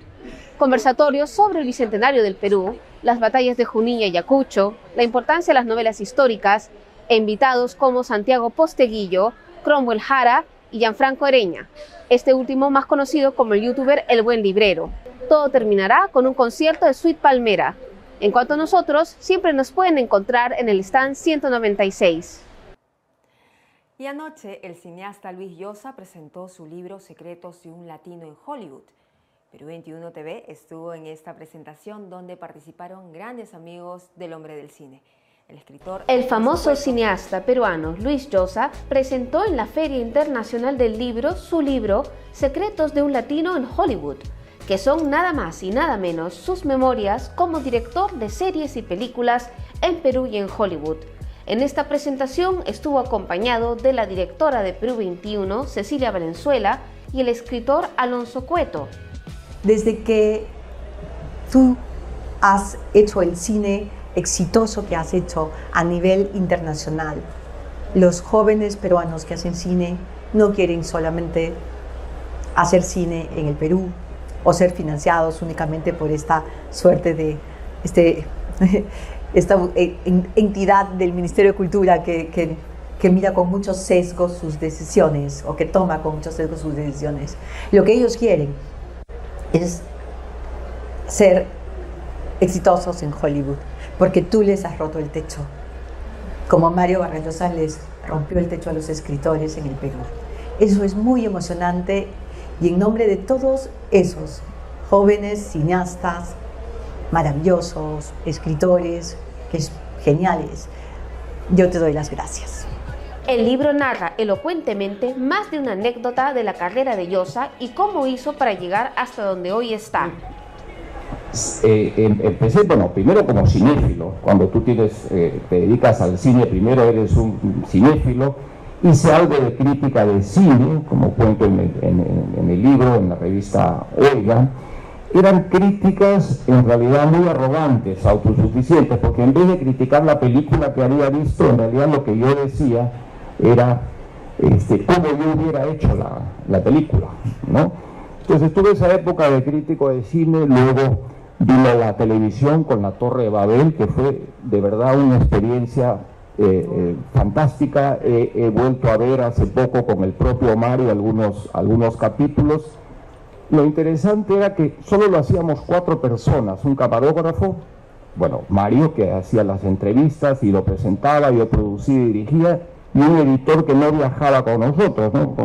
conversatorios sobre el Bicentenario del Perú, las batallas de Junín y Ayacucho, la importancia de las novelas históricas, e invitados como Santiago Posteguillo, Cromwell Jara y Gianfranco Ereña, este último más conocido como el youtuber El Buen Librero. Todo terminará con un concierto de Sweet Palmera. En cuanto a nosotros, siempre nos pueden encontrar en el stand 196.
Y anoche el cineasta Luis Llosa presentó su libro Secretos de un Latino en Hollywood. Perú 21 TV estuvo en esta presentación donde participaron grandes amigos del hombre del cine.
El famoso cineasta peruano Luis Llosa presentó en la Feria Internacional del Libro su libro Secretos de un Latino en Hollywood, que son nada más y nada menos sus memorias como director de series y películas en Perú y en Hollywood. En esta presentación estuvo acompañado de la directora de Perú 21, Cecilia Valenzuela, y el escritor Alonso Cueto.
Desde que tú has hecho el cine exitoso que has hecho a nivel internacional, los jóvenes peruanos que hacen cine no quieren solamente hacer cine en el Perú o ser financiados únicamente por esta suerte de esta entidad del Ministerio de Cultura que mira con muchos sesgos sus decisiones o que toma con muchos sesgos sus decisiones. Lo que ellos quieren es ser exitosos en Hollywood, porque tú les has roto el techo, como Mario Vargas Llosa les rompió el techo a los escritores en el Perú. Eso es muy emocionante y en nombre de todos esos jóvenes cineastas maravillosos, escritores, geniales, yo te doy las gracias.
El libro narra elocuentemente más de una anécdota de la carrera de Llosa y cómo hizo para llegar hasta donde hoy está.
Empecé, primero como cinéfilo. Cuando tú te dedicas al cine, primero eres un cinéfilo. Hice algo de crítica de cine, como cuento en el libro, en la revista Oiga. Eran críticas en realidad muy arrogantes, autosuficientes, porque en vez de criticar la película que había visto, en realidad lo que yo decía era cómo yo hubiera hecho la película, ¿no? Entonces tuve esa época de crítico de cine, luego vino la televisión con La Torre de Babel, que fue de verdad una experiencia fantástica. He vuelto a ver hace poco con el propio Mario algunos capítulos. Lo interesante era que solo lo hacíamos 4 personas, un camarógrafo, Mario, que hacía las entrevistas y lo presentaba, yo producía y dirigía, y un editor que no viajaba con nosotros, ¿no?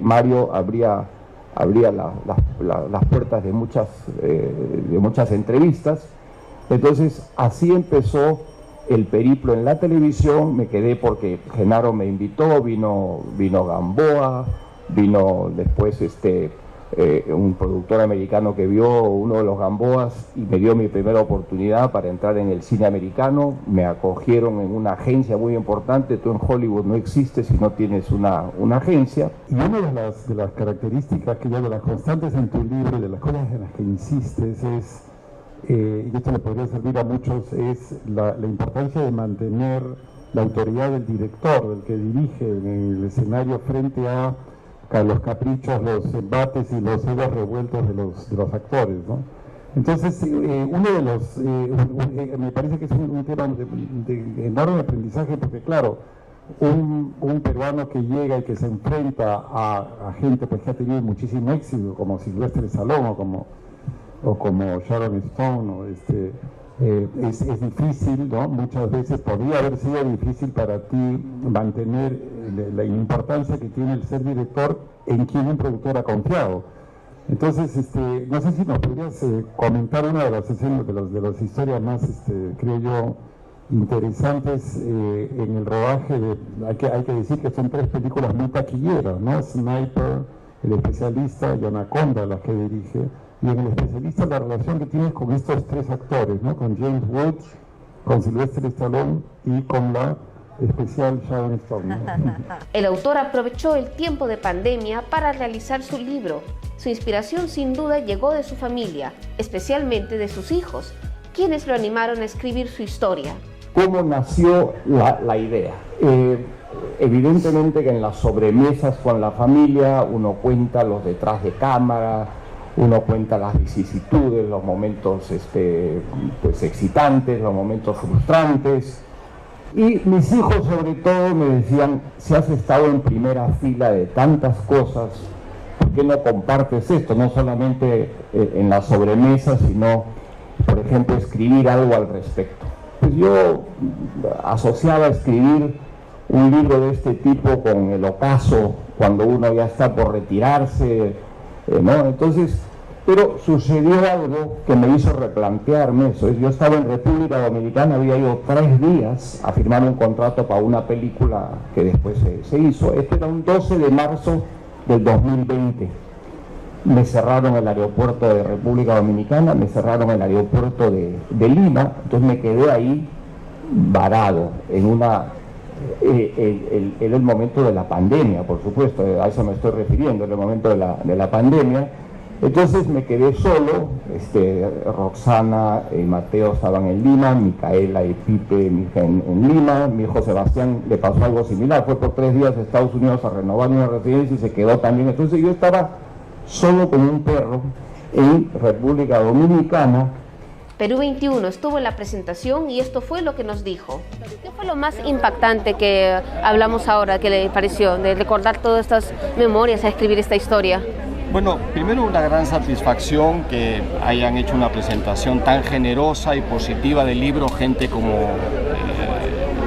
Mario abría las puertas de muchas entrevistas. Entonces así empezó el periplo en la televisión. Me quedé porque Genaro me invitó, vino Gamboa, vino después un productor americano que vio uno de los Gamboas y me dio mi primera oportunidad para entrar en el cine americano. Me acogieron en una agencia muy importante. Tú en Hollywood no existes si no tienes una agencia.
Y una de las características, de las constantes en tu libro, de las cosas en las que insistes es, y esto le podría servir a muchos, es la importancia de mantener la autoridad del director, del que dirige en el escenario, frente a los caprichos, los embates y los egos revueltos de los actores, ¿no? Entonces, uno de los, me parece que es un tema de enorme aprendizaje, porque claro, un peruano que llega y que se enfrenta a gente que ha tenido muchísimo éxito, como Sylvester Stallone o como Sharon Stone, es difícil, ¿no? Muchas veces podría haber sido difícil para ti mantener la importancia que tiene el ser director en quien un productor ha confiado. Entonces, no sé si nos podrías comentar una de las escenas, de las historias más, creo yo, interesantes en el rodaje. Hay que decir que son 3 películas muy taquilleras, ¿no? Sniper, El Especialista y Anaconda, las que dirige. Y en El Especialista, la relación que tienes con estos 3 actores, ¿no? Con James Woods, con Sylvester Stallone y con la especial Sharon Stone, ¿no?
El autor aprovechó el tiempo de pandemia para realizar su libro. Su inspiración sin duda llegó de su familia, especialmente de sus hijos, quienes lo animaron a escribir su historia.
¿Cómo nació la idea? evidentemente que en las sobremesas con la familia uno cuenta los detrás de cámara, uno cuenta las vicisitudes, los momentos pues excitantes, los momentos frustrantes. Y mis hijos sobre todo me decían, si has estado en primera fila de tantas cosas, ¿por qué no compartes esto? No solamente en la sobremesa, sino, por ejemplo, escribir algo al respecto. Pues yo asociaba escribir un libro de este tipo con el ocaso, cuando uno ya está por retirarse, ¿no? Entonces, pero sucedió algo que me hizo replantearme eso. Yo estaba en República Dominicana, había ido 3 días a firmar un contrato para una película que después se hizo. Este era un 12 de marzo del 2020. Me cerraron el aeropuerto de República Dominicana, me cerraron el aeropuerto de Lima, entonces me quedé ahí varado en una... Era el momento de la pandemia, por supuesto, a eso me estoy refiriendo, era el momento de la pandemia. Entonces me quedé solo, Roxana y Mateo estaban en Lima, Micaela y Pipe, mi hija, en Lima, mi hijo Sebastián le pasó algo similar, fue por 3 días a Estados Unidos a renovar una residencia y se quedó también. Entonces yo estaba solo con un perro en República Dominicana.
Perú 21 estuvo en la presentación y esto fue lo que nos dijo. ¿Qué fue lo más impactante que hablamos ahora, que le pareció, de recordar todas estas memorias a escribir esta historia?
Bueno, primero una gran satisfacción que hayan hecho una presentación tan generosa y positiva del libro, gente como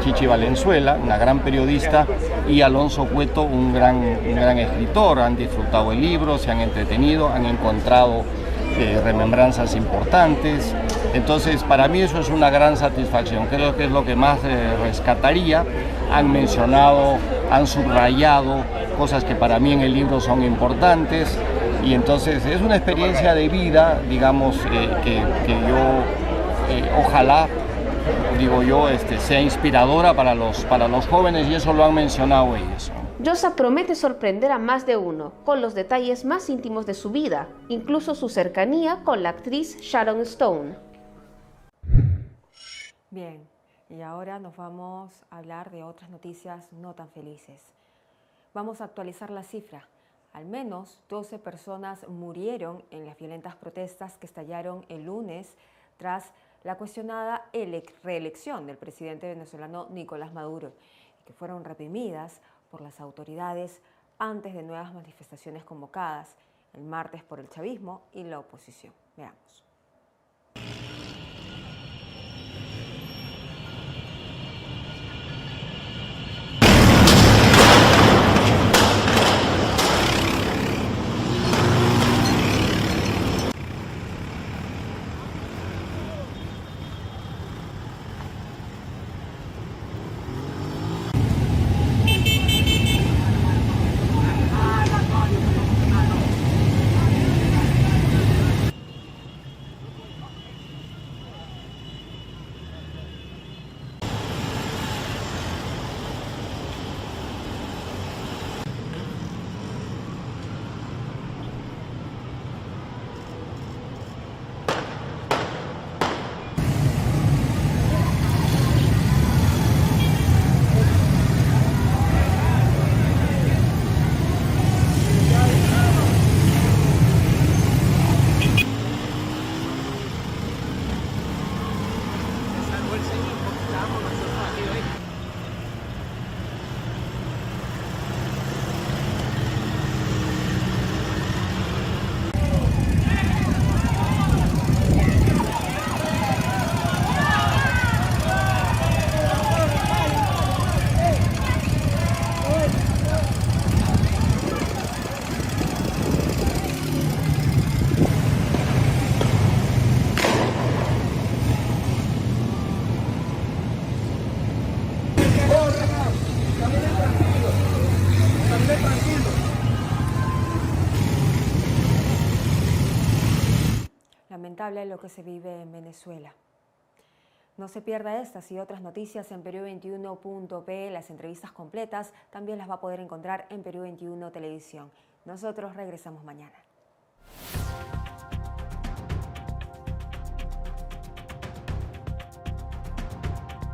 Chichi Valenzuela, una gran periodista, y Alonso Cueto, un gran escritor. Han disfrutado el libro, se han entretenido, han encontrado remembranzas importantes. Entonces, para mí eso es una gran satisfacción. Creo que es lo que más rescataría. Han mencionado, han subrayado cosas que para mí en el libro son importantes. Y entonces es una experiencia de vida, digamos, que yo ojalá, digo yo, sea inspiradora para los jóvenes, y eso lo han mencionado ellos.
Llosa promete sorprender a más de uno con los detalles más íntimos de su vida, incluso su cercanía con la actriz Sharon Stone.
Bien, y ahora nos vamos a hablar de otras noticias no tan felices. Vamos a actualizar la cifra. Al menos 12 personas murieron en las violentas protestas que estallaron el lunes tras la cuestionada reelección del presidente venezolano Nicolás Maduro, que fueron reprimidas por las autoridades antes de nuevas manifestaciones convocadas el martes por el chavismo y la oposición. Veamos. Lamentable lo que se vive en Venezuela. No se pierda estas y otras noticias en Perú21.pe. Las entrevistas completas también las va a poder encontrar en Perú 21 Televisión. Nosotros regresamos mañana.